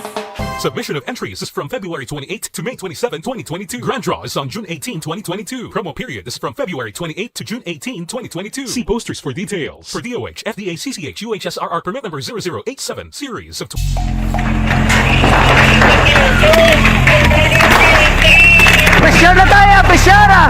Submission of entries is from February 28 to May 27, 2022. Grand draw is on June 18, 2022. Promo period is from February 28 to June 18, 2022. See posters for details. For DOH, FDA, CCH, UHSRR permit number 0087, series of... Pressure na tayo! Pressure na!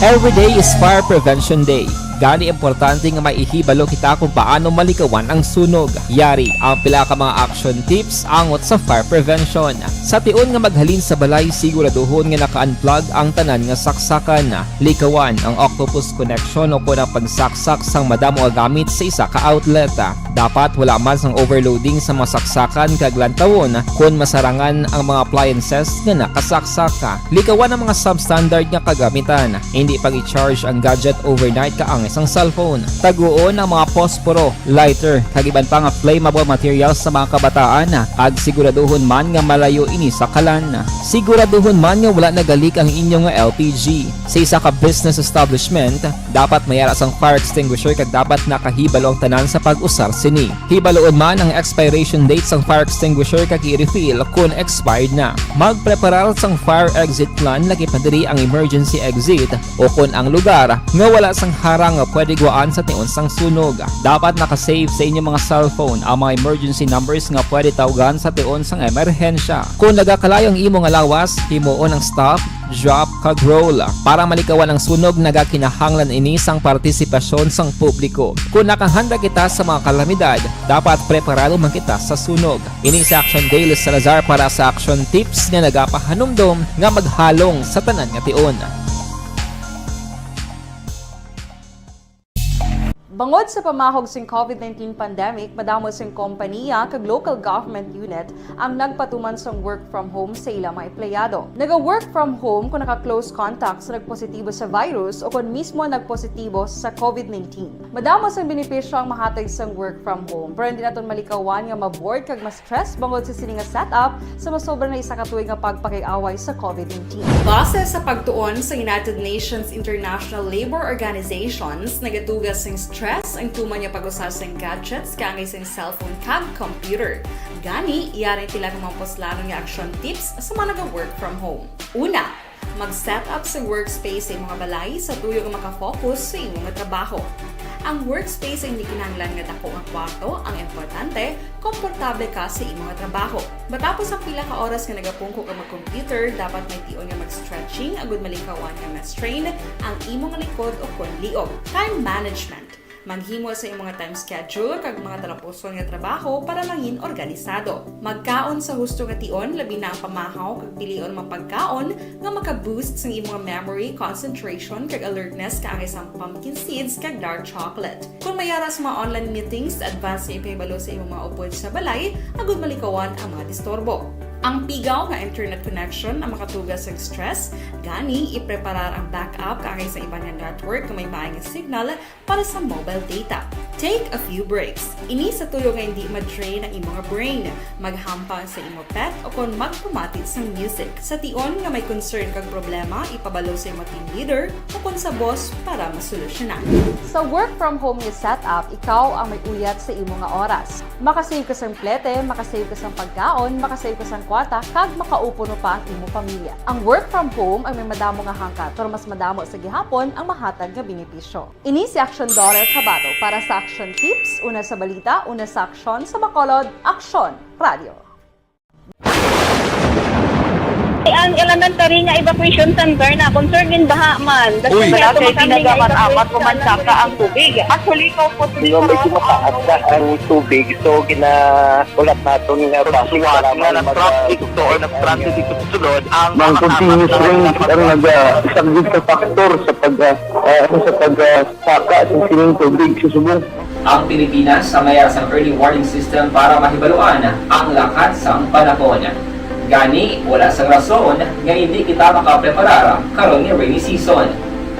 Every day is Fire Prevention Day. Gani importante nga maihibalo kita kung paano malikawan ang sunog. Yari ang pila ka mga action tips angot sa fire prevention. Sa tion nga maghalin sa balay, siguraduhon nga naka-unplug ang tanan nga saksakan. Likawan ang octopus connection o kung ang pagsaksak sang madamo nga gamit sa isa ka outlet. Dapat wala man sang overloading sa mga saksakan kag lantawon kung masarangan ang mga appliances nga nakasaksaka. Likawan ang mga substandard nga kagamitan. Hindi pag i-charge ang gadget overnight kaang isang cellphone. Taguon ang mga posporo, lighter, kag iban pa nga flammable materials sa mga kabataan. Ag siguraduhon man nga malayo ini sa kalan. Siguraduhon man nga wala nagalik ang inyong nga LPG. Sa isa ka business establishment, dapat mayara sang fire extinguisher kag dapat nakahibalo ang tanan sa pag-usar sini. Hibaloon man ang expiration date sang fire extinguisher kag i-refill kung expired na. Magpreparar sang fire exit plan laki padiri ang emergency exit o kung ang lugar nga wala sang harang nga pwede guwaan sa tion sang sunog. Dapat nakasave sa inyong mga cellphone ang mga emergency numbers nga pwede tawagan sa tion sang emerhensya. Kung nagakalayo ang imo nga lawas, himuon ang stop, drop, kag roll. Para malikawan ang sunog, nagakinahanglan ini sang partisipasyon sang publiko. Kung nakahanda kita sa mga kalamidad, dapat preparado man kita sa sunog. Ini sa Action Daily Salazar para sa action tips nga nagapahanumdom nga maghalong sa tanan nga tion. Bangod sa pamahog sing COVID-19 pandemic, madamo sing kompanya kag local government unit ang nagpatuman sang work from home sa ilang mga empleyado. Naga-work from home kung naka-close contact sa nagpositibo sa virus o kung mismo nagpositibo sa COVID-19. Madamo sang benepisyo ang mahatag sang work from home, pero hindi naton malikawan nga ma-bored kag ma-stress bangod sa sini nga setup sa masobra na isa ka tuig nga pagpakiaway sa COVID-19. Base sa pagtuon sa United Nations International Labor Organizations, nagatugas sing stress ang tuman niya pag-usar sa gadgets kangay sa cellphone kag computer. Gani, iyari tila ng mga poslano nga action tips sa mga nag-work from home. Una, mag-set up sa workspace sa imong balay sa tuyo nga makafocus sa imong trabaho. Ang workspace ay hindi kinahanglan nga dako nga kwarto, ang importante, komportable ka sa imong trabaho. Matapos ang pila ka oras nga nagapungko ka mag-computer, dapat may tion nga mag-stretching agud malikawan nga ma-strain ang imong likod o kon liog. Time management. Maghimo sa imong time schedule kag mga talapuson nga trabaho para mangin organisado. Magkaon sa husto nga tion, labi na ang pamahaw kag pilion mga pagkaon nga maka-boost sa imong memory, concentration kag alertness kaangay sa pumpkin seeds kag dark chocolate. Kung mayara sa mga online meetings, advance sa ipahibalo sa imong mga upod sa balay, agud malikawan ang mga disturbo. Ang pigaw nga internet connection ang makatugas sa stress, gani ipreparar ang backup kaangay sa ibang nga network nga may maayong signal para sa mobile data. Take a few breaks. Ini sa tuyo nga hindi ma-drain ang imong brain, maghampang sa imong pet o kung magpumatit sa music. Sa tion nga may concern kag problema, ipabalo sa imong team leader o kung sa boss para masolusyonan. Sa work from home nga setup, ikaw ang may uyat sa imong nga oras. Makasave ka sang plete, makasave ka sang pagkaon, makasave ka sang kwarta, kag makaupo no pa ang imong pamilya. Ang work from home ay may madamo nga hangkat, pero mas madamo sa gihapon ang mahatag nga benepisyo. Ini si Action Daughter Cabato para sa Action Tips, una sa balita, una sa aksyon sa Bacolod, Aksyon Radio. Ang elementary nga evacuation center na concern din baha man. Uy, kasi pinagaman-amat kumansaka ang tubig. Actually, ko po Di ba medyo mataas na ang tubig, so ginaulat natin nga pasiwala nga nag-traffic to or nag-transit dito sa sulod ang continuous rain ang isang good factor sa pagsaka sa sining tubig sa subong. Ang Pilipinas sa mayas ang early warning system para mahibaluan ang lakat sa panahon. Gani, wala sa rason nga hindi kita makapreparar karon nga rainy season.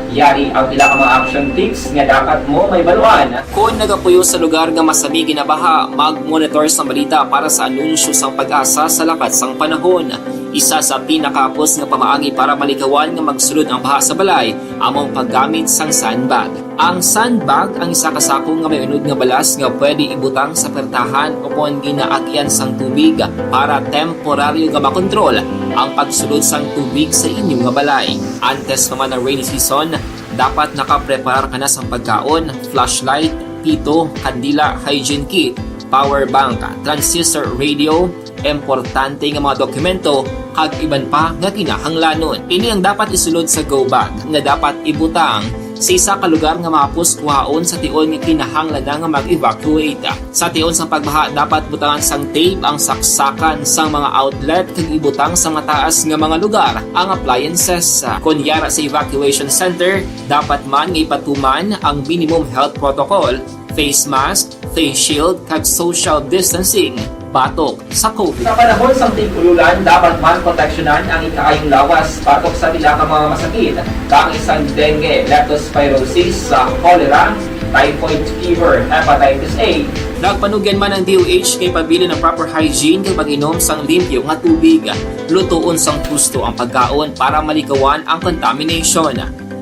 Yari ang pila ka mga action tips nga dapat mo may baluan. Kung nagapuyo sa lugar nga masabi ginabaha, mag-monitor sa balita para sa anunsyo sang pag-asa sa lakat sang panahon. Isa sa pinakapos nga pamaagi para malikawan nga magsulod ang baha sa balay, among paggamit sang sandbag. Ang sandbag ang isa ka sako nga may unod nga balas nga pwede ibutang sa pertahan o kung ginaagyan sang tubig para temporaryo nga makontrol ang pagsulod sang tubig sa inyong nga balay. Antes naman ng rainy season, dapat nakapreparar ka na sa pagkaon, flashlight, pito, kandila, hygiene kit, power bank, transistor radio, importante nga mga dokumento, kag iban pa nga kinahanglanon. Ini ang dapat isulod sa go bag nga dapat ibutang sa isa ka lugar nga mapus kuhaon sa tion nga kinahanglan nga mag-evacuate. Sa tion sa pagbaha, dapat butangan sang tape ang saksakan sang mga outlet kag ibutang sa mataas nga mga lugar ang appliances. Kunyara sa evacuation center, dapat man nga ipatuman ang minimum health protocol, face mask, face shield kag social distancing. Batok sa COVID. Sa panahon sa tigululan, dapat man proteksyonan ang ikaayong lawas batok sa pila ka mga masakit, kang isang dengue, leptospirosis, cholera, typhoid fever, hepatitis A. Nagpanugyan man ang DOH kay pabili ng proper hygiene kay pag-inom sang limpyo nga tubig. Lutuon sang husto ang pagkaon para malikawan ang contamination.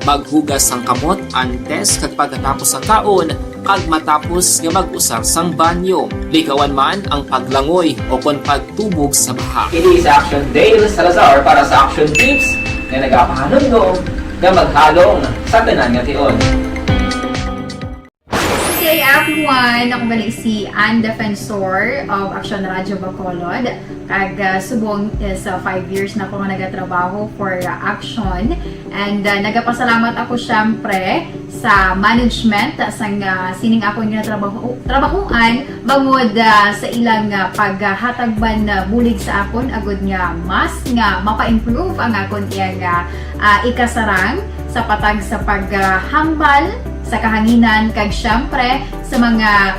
Maghugas sang kamot antes kag pagkatapos ang kaon kag matapos nga mag-usar sang banyo. Likawan man ang paglangoy o kon pagtubog sa baha. Ini sa Action Dale Salazar para sa Action Tips nga nagapahanong nga maghalong sa tanan nga tion. Hey everyone! Ako bali si Ann Defensor of Action Radio Bacolod. Kag subong sa 5 years na ako nga nagatrabaho for Action. And nagapasalamat ako syempre sa management sang sining ako nga trabahuan bangod sa ilang paghatagban bulig sa akon agud nga mas nga mapa-improve ang akon iyang ikasarang sa patag sa paghambal sa kahanginan kag syempre sa mga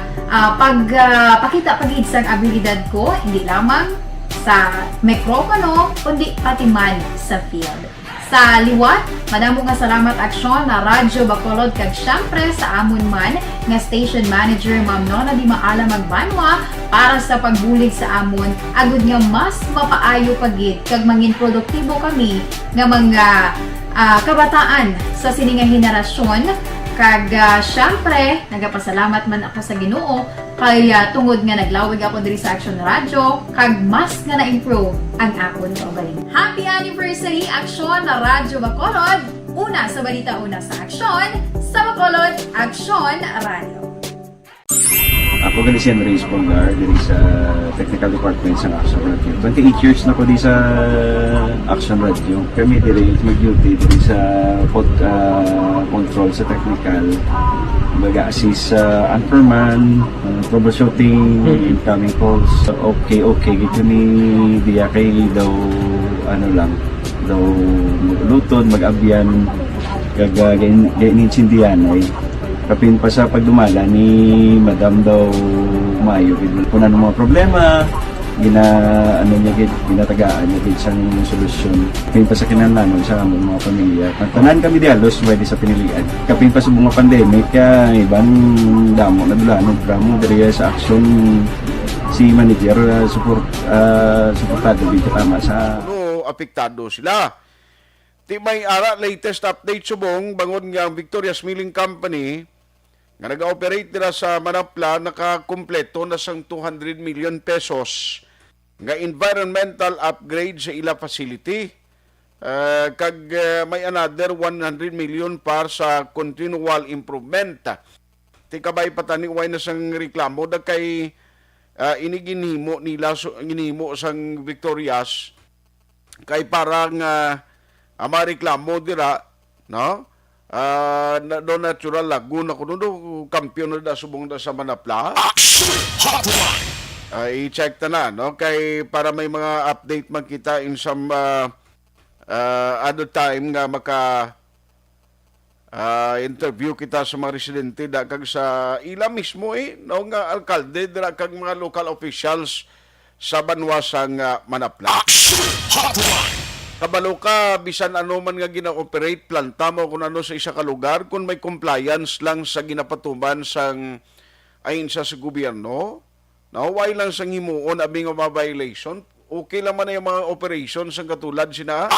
pakita pagid sang abilidad ko hindi lamang sa mikropono kundi pati man sa field. Sa liwat, madamo nga salamat aksyon na Radyo Bacolod kag syempre sa amon man nga station manager Ma'am Nona Di Maala Magbanwa para sa pagbulig sa amon agud nga mas mapaayo pagid kag mangin produktibo kami nga mga kabataan sa sininga henerasyon. Kag syempre, nagapasalamat man ako sa Ginoo kay tungod nga naglawig ako diri sa Action Radio kag mas nga na-improve ang akon kaugalingon. Happy anniversary Action na Radyo Bacolod! Una sa balita, una sa aksyon, sa Bacolod Action Radio. Ako gali si Henry Espolgar diri sa Technical Department sa Action Radio. 28 years na ko di sa Action Radio. Kami diri mag-duty diri sa control sa technical. Mag-assist sa anchorman, troubleshooting, incoming calls. Okay. Gito ni diya kay daw daw maglutod, mag-abyan, ganinsindihan ay kapin pa sa pagdumala ni Madam daw Mayo kung ano mga problema ginatagaan niya gid sang solusyon kapin pa sa kinahanglan sa among mga pamilya tanan kami dialos pwede sa pinilian kapin pa sa mga pandemic kaya ibang damo na dulanon drama diri sa action si manager suportado dito tama sa apektado sila. Ti may ara latest update subong bangon nga ang Victoria's Milling Company nga nag-operate nila sa Manapla nakakumpleto na sang 200 million pesos nga environmental upgrade sa ila facility. Kag may another 100 million para sa continual improvement. Ti kabay patani way na sang reklamo da kay iniginhimo nila ginhimo sang Victoria's kay parang amareklamo dira no do natural Laguna kuno do kampiyon na da subong da sa Manapla. I-check na no kay para may mga update man kita in some other time nga maka interview kita sa mga residente da kag sa ila mismo no nga alkalde dira kag mga local officials sa banwasang Manapla. Kabalo ka, bisan ano man nga gina-operate, planta mo kung ano sa isa ka lugar, kung may compliance lang sa ginapatuman sang ayon sa gobyerno, naway lang sa himuon abing mga violation, okay lang man yung mga operations ang katulad sina.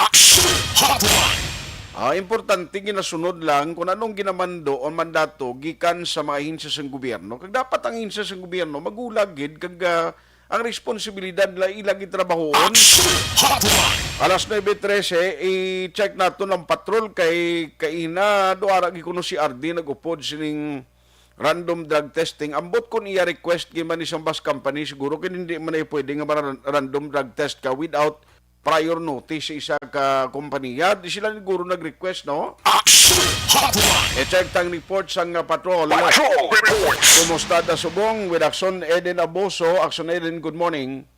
Importante ginasunod lang kung anong ginamando o mandato gikan sa mga hinsya sa gobyerno. Kag dapat ang hinsya sa gobyerno magulagid kag ang responsibilidad na ilang itrabahoon. Alas 9:13, i-check nato ng patrol kay kaina doara gikuno si RD nagupod sining random drug testing. Ambot kun iya request giman isang bus company siguro kin hindi man ay pwede nga random drug test ka without prior notice sa isa ka kompanya. Di sila siguro nag-request, no? I-check tang report sang patrol. Kumusta da subong with Action Eden Aboso. Action Eden, good morning.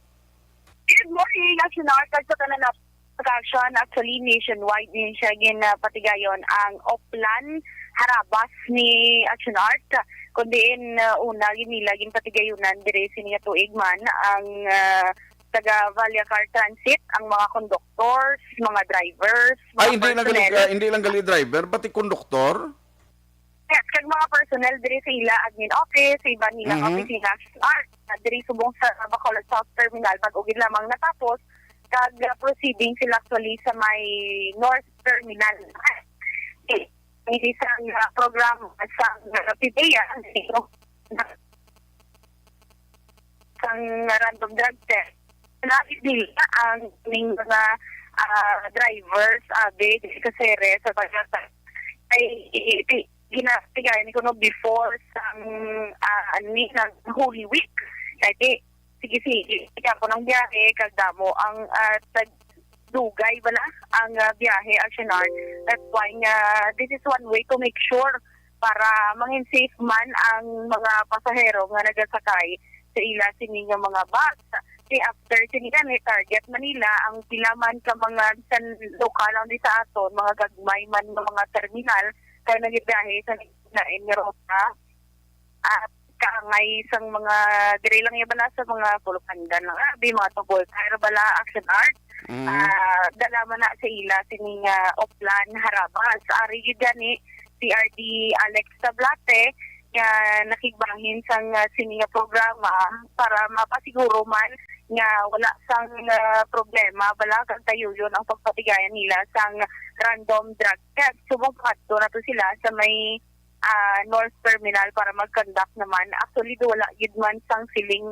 Good morning, Action Art. Sa tanan na pag-action, actually nationwide din siya patigayon ang Oplan harabas ni Action Art. Kundi una ginilagin patigayunan dire siniya tuig man ang taga Valia Car Transit, ang mga conductors, mga drivers, mga hindi lang gali driver, pati konduktor? Yes, kag mga personnel diri sa ila admin office, sa iba nilang opisina diri subong sa Bacolod South Terminal pag-ugid lamang natapos kag proceeding sila actually sa may North Terminal. Isang program sa PDEA ang random drug test. Nakikita ang mga drivers kasere sa pagkata ay ginatigayan ko no before sa Holy Week. Kaya sige kaya po ng biyahe kagdamo ang dugay bala ang biyahe Action Art. That's why this is one way to make sure para mangin safe man ang mga pasahero nga nagasakay sa ila sining mga bus. After siniga ni target Manila ang pilaman ka mga san lokal ang sa aton mga gagmay man ng mga terminal kaya nagibiyahe sa lain nga rota at kaangay sang mga diri lang yung bala sa mga pulukandan lang abi mga tubol kaya bala action art dala man na sa ila sining Oplan Harabas ari gyud gani CRD Alex Tablate nga nakigbahin sang sining programa para mapasiguro man nga wala sang problema bala kag tayuyon ang pagpatigayan nila sang random drug test subong kadto na to sila sa may North Terminal para mag-conduct naman. Actually, wala gid man sang siling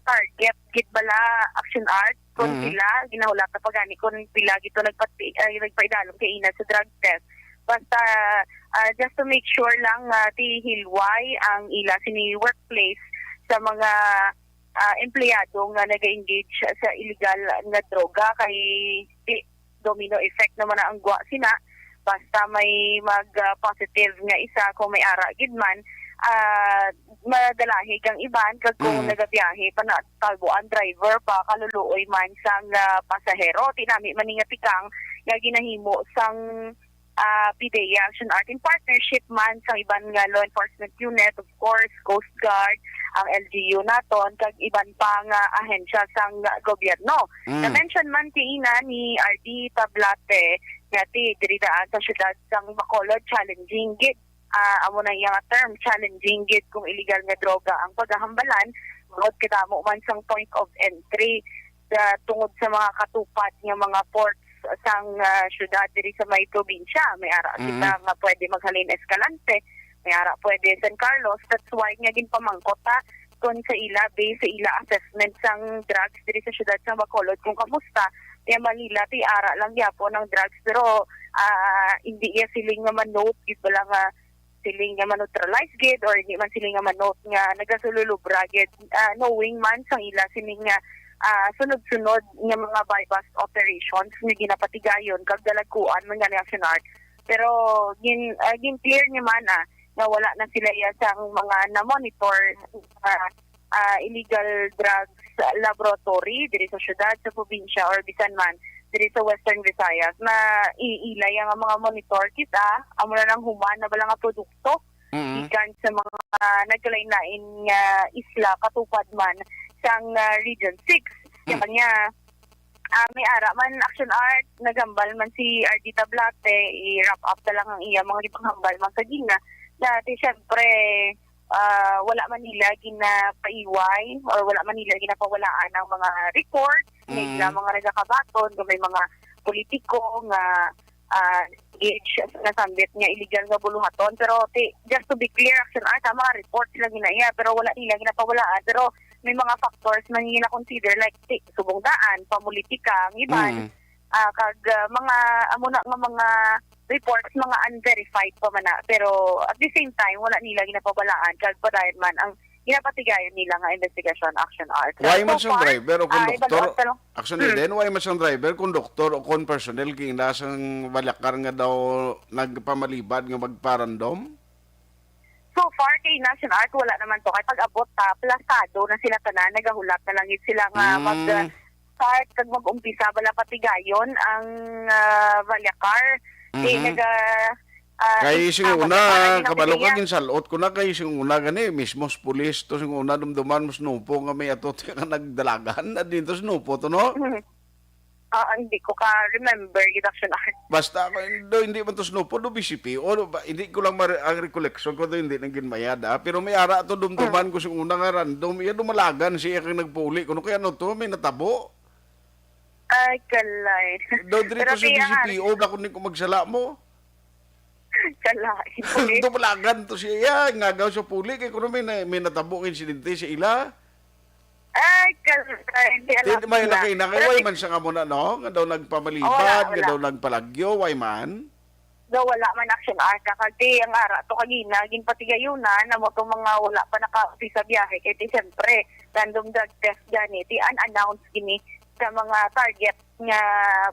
target gid bala action art kung sila ginahulata pa gani kung pila gito nagpaidalom kay ina sa drug test. Basta just to make sure lang ti hilway ang ila sini workplace sa mga empleyado nga nag-engage sa illegal nga droga kay domino effect naman ang gwa sina. Basta may mag-positive nga isa kung may ara gid man, madalahig ang iban kag kung nagabiyahe pa na talbo ang driver pa kaluluoy man sang pasahero. Tinami man nga tikang nga ginahimo sang PDEA Action Art in partnership man sa iban nga law enforcement unit, of course, Coast Guard, ang LGU naton, kag iban pang ahensya sang gobyerno. Na-mention man ina ni RD Tablate nga diri daan sa syudad sang Bacolod, challenging gid amo na iyang term, challenging gid kung illegal nga droga ang paghahambalan tungod kadamo man sang point of entry tungod sa mga katupat nga mga ports sang syudad diri sa may probinsya. May ara kita nga pwede maghalin Escalante, may ara pwede San Carlos. That's why nga ginpamangkot kung sa ila based sa ila assessment sang drugs diri sa syudad sa Bacolod kung kamusta. Kaya Manila, ti ara lang yapo ng drugs. Pero hindi iya siling nga manote, gid ba lang siling nga maneutralize gid or hindi man siling nga manote nga nagasululubra gid. Knowing man sang ila siling nga sunod-sunod nga mga bypass operations nga ginapatigayon kag dalagkuan man nga action art. Pero gin clear niya man nga wala na sila iya sang mga na-monitor illegal drugs laboratory diri sa syudad, sa probinsya or bisan man diri sa Western Visayas na iilay ang mga monitor kita amo na nang human na bala nga produkto ikan sa mga nagkalain-lain nga isla katupad man sang Region 6. Kanya may ara man action art nagambal man si RD Tablate i-wrap up na lang ang iya mga gipanghambal man sa gina dati syempre wala man nila ginapaiway or wala man nila ginapawalaan ang mga record may mga nagakabaton may mga politiko nga engage na sambit nga illegal nga buluhaton pero just to be clear action art mga report sila ginaya pero wala nila ginapawalaan pero may mga factors man gina-consider like subong daan pamulitika ang iban kag mga amo na nga mga reports mga unverified pa man pero at the same time wala nila ginapawalaan kag padayon man ang ginapatigayon nila nga investigation action art. Why man siyang driver o konduktor? Actually din, why man siyang driver, konduktor o kon personnel kay nasang balakar nga daw nagpamalibad nga magparandom? So far kay National Art wala naman to kay pag-abot plasado na sila tanan nagahulat na lang sila nga mag-start kag mag-umpisa bala patigayon ang balakar kay sing una kabalo ka ginsalot ko na kay sing una gani mismos pulis to sing una dumduman mo snupo nga may atot nga nagdalagan na dito snupo to no hindi ko ka remember action art basta ako hindi man to snupo do BCP o hindi ko lang ang recollection ko to hindi nang ginmayada pero may ara to dumduman ko sing una nga random iya dumalagan siya kang nagpuli kuno kaya ano to may natabo ay kalay do dito sa BCP o ba kunin ko magsala mo kalay dumalagan to siya nga gaw sa puli kay kuno may natabo insidente sa ila ay kalay hindi alam may lakay na kay man siya nga muna no nga daw nagpamalibad nga daw nagpalagyo why man daw wala man action art kagdi ang ara to kagina ginpatigayunan na mo to mga wala pa naka-office sa biyahe kay siyempre random drug test gani ti unannounced gini sa mga target nga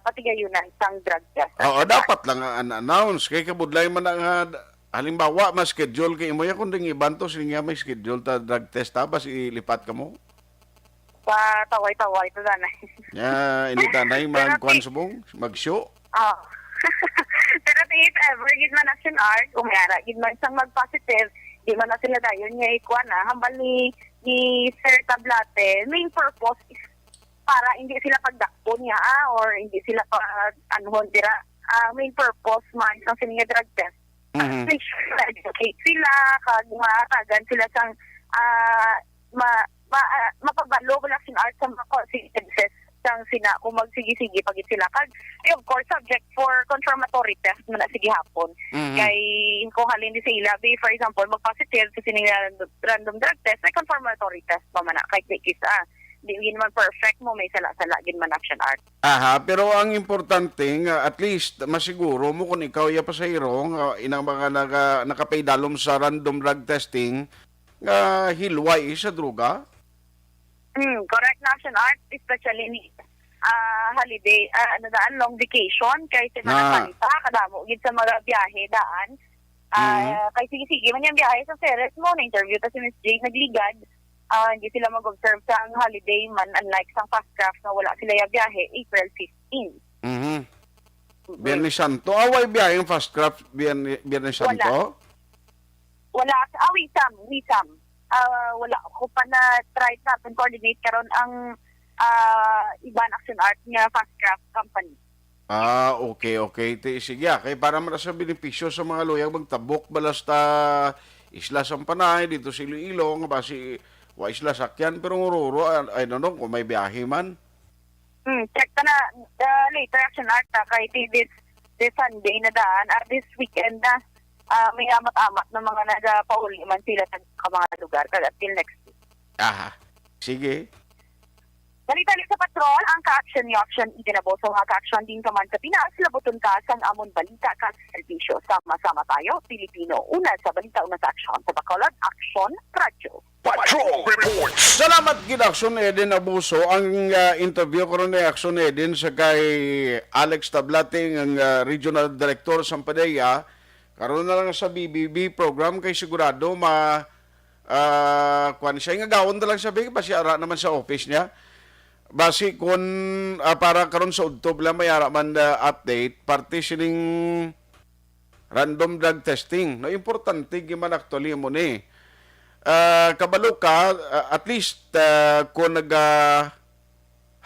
patigayunan sang drug test. Oo, dapat lang an-announce kay kabudlay man nga halimbawa mas schedule kay imo ya kun ding iban to sinya may schedule ta drug test tapos ilipat ka mo. Taway-taway to danay. Ya, ini tanay magkuan subong, mag-show. Pero if ever gid man action art, kung yara gid man sang mag-positive, di man na sila dayon nga ikuha na, hambal ni Sir Tablate, main purpose is para hindi sila pagdakpo niya or hindi sila anuhon dira. Main purpose man sang sininga drug test. Make sure na educate sila, kag matagan sila sang mapabalo wala sin art sa mga consequences sang sina kung magsigi-sige pagit sila kag of course subject for confirmatory test man na sige hapon kay kung halin di sila for example mag-positive sa sining random drug test ay confirmatory test pa man na kay kisa di naman perfect mo may sala-sala gin man action art. Pero ang importante nga at least masiguro mo kung ikaw ya pasahero inang mga nakapaydalom sa random drug testing nga hilway sa droga. Correct na action art, especially ni holiday, long vacation, kay sa mga salita, kadamo, gid sa mga biyahe daan. Kay sige man yung biyahe sa Ceres mo, na-interview ta si Miss J, nagligad, hindi sila mag-observe sa holiday man, unlike sa fast craft na wala sila yung biyahe, April 15. Biyernes Santo. Away biyahe yung fast craft Biyernes Santo? Wala. Wisam. Wala ko pa na try natin coordinate karon ang Iban Action Art nga fast craft company. Okay. Sige, kay para marasa benepisyo sa mga luyang magtabok balasta Isla Sampanay dito sa Iloilo nga basi wa Isla Sakyan pero ngururo I don't know kung may biyahe man. Check ta na later Action Art kay this Sunday na daan at this weekend na may amat-amat na mga nagapauli man sila sa mga lugar kag till next week. Sige. Dali-dali sa patrol, ang ka-action ni Action itinabo sa mga ka-action din ka man sa Pinas, labuton ka sang amon balita ka sa servisyo. Sama-sama tayo, Pilipino. Una sa balita, una sa action. Sa Bacolod, Action Radio. Patrol Reports! Salamat gid Action Eden Abuso. Ang interview ko rin ni Action Eden sa kay Alex Tablating, ang Regional Director sa Padilla. Karoon na lang sa BBB program kay sigurado kuan siya nga gawon na lang sabi basi ara naman sa office niya. Basi kun para karon sa udtob lang may ara man update parte sining random drug testing. No importante giman actually mo ni. Kabalo ka at least kung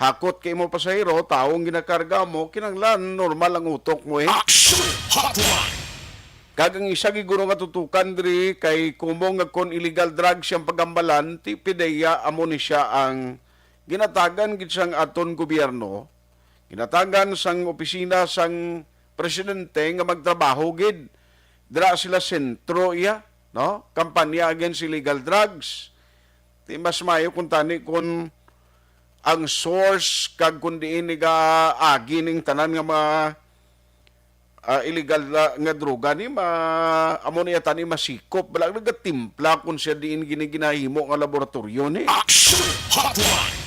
hakot kay mo pasahero taong ginakarga mo kinanglan normal ang utok mo Action Hotline. Kagang isa giguro nga tutukan diri kay kumong nga kon illegal drugs siyang pagambalan ti PDEA amo ni siya ang ginatagan gid sang aton gobyerno, ginatagan sang opisina sang presidente nga magtrabaho gid dira sila sentro iya, no? Kampanya against illegal drugs. Ti mas mayo kun tani kun ang source kag kun diin nga agi ning tanan nga mga illegal nga droga ni amo niya tani masikop balang nagatimpla kun siya diin giniginahimo nga laboratorio ni. Action Hotline.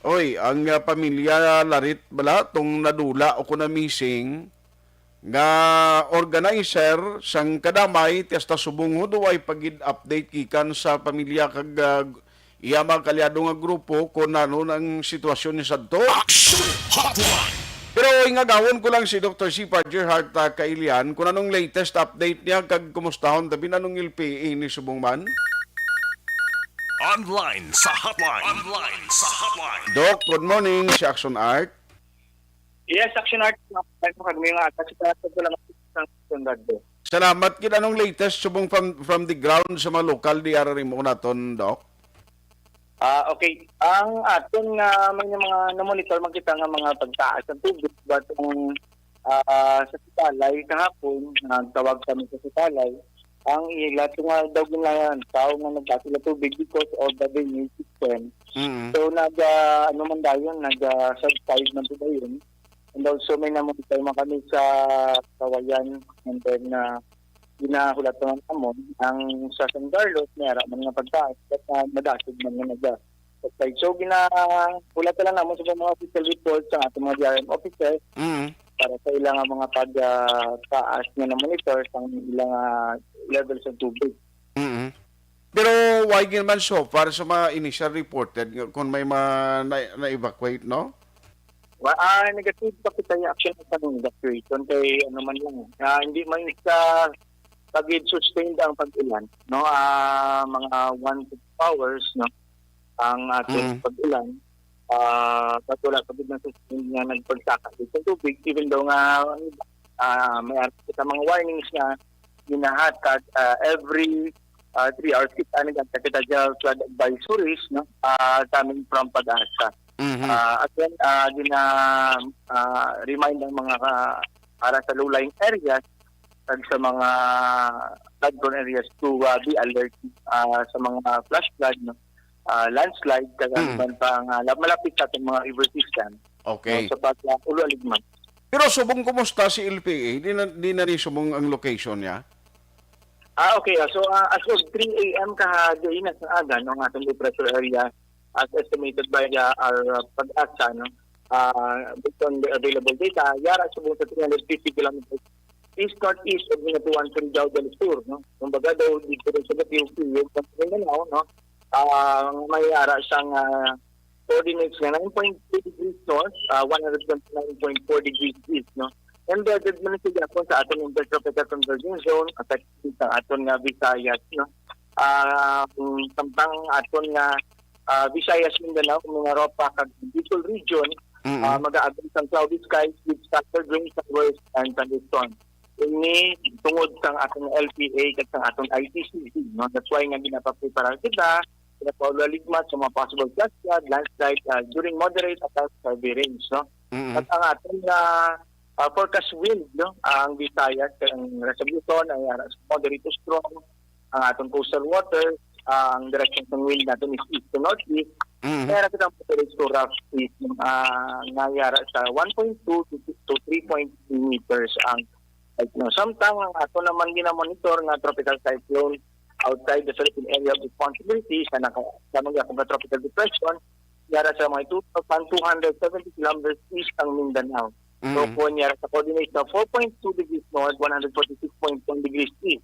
Oy, ang pamilya larit bala tong nadula o kuna missing nga organizer sang kadamay ti hasta subong ay pagid update gikan sa pamilya kag iya mga kalyado nga grupo kung ano ang sitwasyon ni sadto. Action Hotline. Pero ingagawon ko lang si Dr. C. Gerhard Kailian kung anong latest update niya kag kumustahon tabi anong LPA ni subong man. Online sa hotline. Doc, good morning si Action Art. Yes, Action Art. Kami nga kasi ko lang ang standard do. Salamat kid anong latest subong from the ground sa mga local DRR mo naton, Doc. Okay. Ang aton may mga na-monitor makita nga mga pagtaas ng tubig batong sa Sitalay kahapon nagtawag kami sa Sitalay. Ang ilat nga daw ginayan tao nga nagkasila tubig because of the drainage system. So ano man dayon subside man to dayon. And also may na-monitor man kami sa Kawayan and then ginahulat naman amon ang sa San Carlos mayara man nga pagtaas at madasig man nga nagda-subside. So ginahulat lang namon sa mga official reports sa ating mga DRM officers para sa ilang mga pagtaas nga na monitor sa ilang levels ng tubig. Pero why man so far sa mga initial reported kung may na-evacuate, no? Negative pa kita yung action sa evacuation kay ano man lang. Hindi man sa pagid sustained ang pag-ulan, no? Mga 1 to 2 hours, no? Ang ating pag-ulan. At wala pagid na sustained nga nagpagsaka dito tubig, even though nga may kita mga warnings na ginahatag every 3 hours kita nagkakita dyan flood advisories, no? Coming from Pag-asa. At then, remind ng mga para sa low-lying areas at sa mga flood-prone areas to be alert sa mga flash flood, no? Landslide, kagamitan pang malapit sa ating mga river system. Okay. Sa pag-ulo-aligman. Pero subong kumusta si LPA? Di na rin subong ang location niya? Okay. So, as of 3 a.m. kahagayon na sa aga, no, ang atong low pressure area as estimated by our Pag-asa, no, based on the available data, yara subong sa 350 kilometers east-northeast of Minatuan, Surigao del Sur, no? Kumbaga daw dito rin sa Batiw, yung Mindanao, no? May yara siyang coordinates na 9.3 degrees north, 129.4 degrees east, no? Embedded man siya po sa ating intertropical convergence zone, affected sa ating Visayas, no? Samtang ating Visayas, Mindanao, Mimaropa, kag Bicol region, mag-aabot ng cloudy skies with scattered rain showers and thunderstorms. Ini tungod sa ating LPA at sa ating ITCC. No? That's why nga ginapaprepara kita, pinapauligmat sa mga possible flash flood, landslide during moderate at heavy rains. No? At ang ating forecast wind, no? Ang Visayas, ang Resolution, ay moderate to strong, ang ating coastal waters, ang direction ng wind natin is east to northeast. Kaya kita ang potential to rough east nangyara sa 1.2 to 3.3 meters ang samtang ang ato naman ginamonitor nga tropical cyclone outside the Philippine area of responsibility sa mga tropical depression yara sa mga 2,270 kilometers east ang Mindanao. So po niya sa coordinate na 4.2 degrees north, 146.1 degrees east.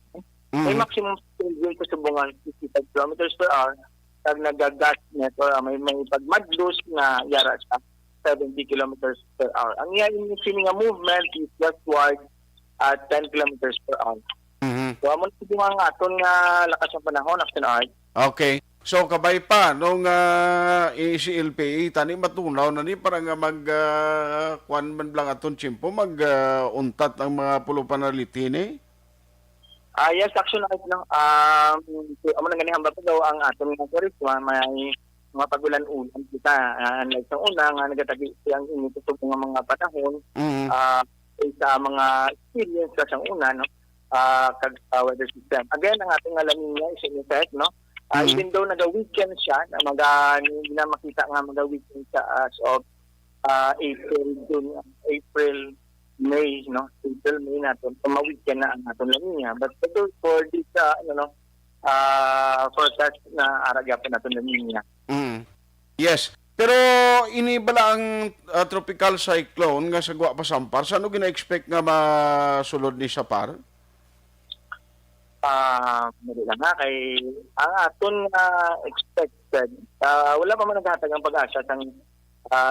May maximum speed wind sa subungan 55 kilometers per hour. Pag nagagas net or may pagmadlos na yara sa 70 kilometers per hour. Ang yung movement is westward at 10 kilometers per hour. So amon po ang aton nga lakas ng panahon after hour. Okay. So kabay pa nung si LPA tani matunaw na ni para nga mag kuan man lang aton tiyempo untat ang mga pulupanaliti ni. Yes, actually, no. Amo nang ganihang ba daw ang aton nga tourist may mga pagulan-ulan kita. Like sa una nga nagatagi siyang initutog ng mga panahon sa mga experience sa una, no. Kag weather system. Again, ang ating alamin niya is in effect, no. Even though naga-weekend siya, hindi na makita nga maga-weekend siya as of April, May, no? April, May natin. Weekend na ang aton lang niya. But for this, forecast na aragapan natin lang niya. Yes. Pero inibala ang tropical cyclone nga sa Gua Pasampar. Saan gina-expect nga masulod ni Sapar? Hindi lang nga kay ang aton expected. Wala pa man naghatag ang Pag-asa sang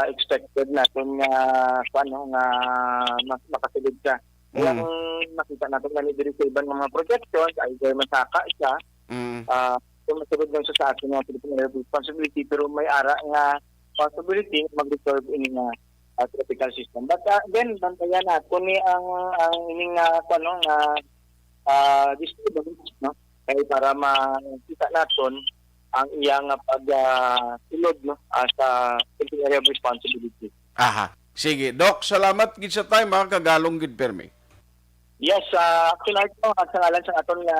expected natin nga makasulod siya. Yung makita natin nga ni diri sa ibang mga projections, either masaka siya, masulod lang siya sa atin nga Philippine responsibility, pero may ara nga possibility mag-resolve ini nga tropical system. But again, bantayan natin ni ang ining disturbance, no? Kaya para makita natin ang iyang pag-sulod, no, sa area of responsibility. Aha. Sige, Doc, salamat gid sa time kagalong gid permi. Yes, actually sa ngalan sa aton nga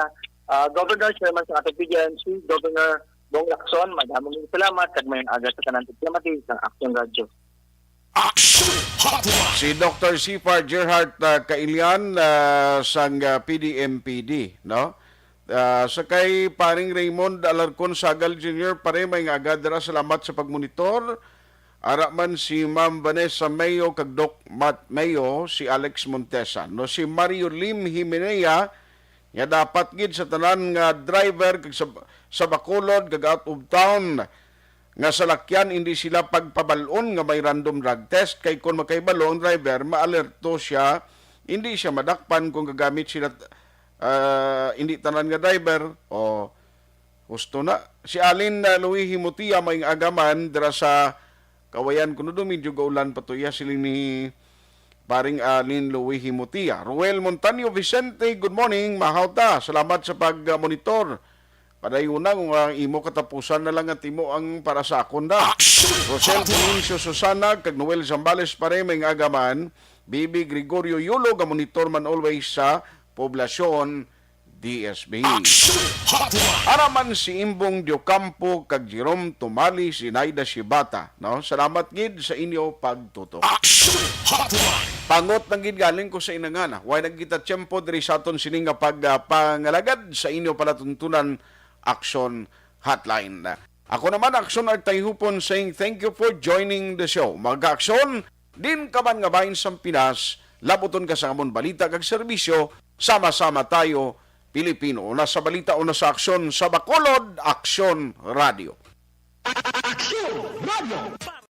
Governor, Chairman sa ating PGNC, Governor Bong Lacson, madaming salamat kag mayon aga sa tanan diplomati sa Action Radio. Si Dr. Sipar Gerhard Kailian sang PDMPD, no? Sakay paring Raymond Alarcon Sagal Jr. pare may agad salamat sa pagmonitor. Ara man si Ma'am Vanessa Mayo kag Doc Matt Mayo, si Alex Montesa. No, si Mario Lim Jimenea nga dapat gid sa tanan nga driver kag sa Bacolod kag out of town nga sa lakyan hindi sila pagpabalon nga may random drug test kay kung makaibalo ang driver maalerto siya, hindi siya madakpan kung gagamit sila hindi tanan nga driver o gusto na. Si Alin Louis Himutia may agaman dira sa Kawayan kuno do medyo gaulan patuya siling ni paring Alin Louis Himutia. Ruel Montaño Vicente, good morning, mahawta. Salamat sa pag-monitor. Padayuna kung ang imo katapusan na lang at imo ang para sa akon na. Rosel Punincio Susana, kag Noel Zambales pare may agaman. Bibi Gregorio Yulo, ga monitor man always sa poblasyon DSB. Araman si Imbong Diocampo, kag Jerome Tumali, si Naida Shibata. No? Salamat gid sa inyo pagtutok. Pangot ng gid galing ko sa inangana. Way nagkita tiyempo diri sa aton sining nga pagpangalagad sa inyo palatuntunan Action Hotline. Ako naman, Action Artayhupon saying thank you for joining the show. Mag-aksyon, din ka man nga bahin sa Pinas, labuton ka sa amon balita kag serbisyo, sama-sama tayo, Pilipino. Una sa balita, una sa aksyon sa Bacolod, Action Radio. Action Radio!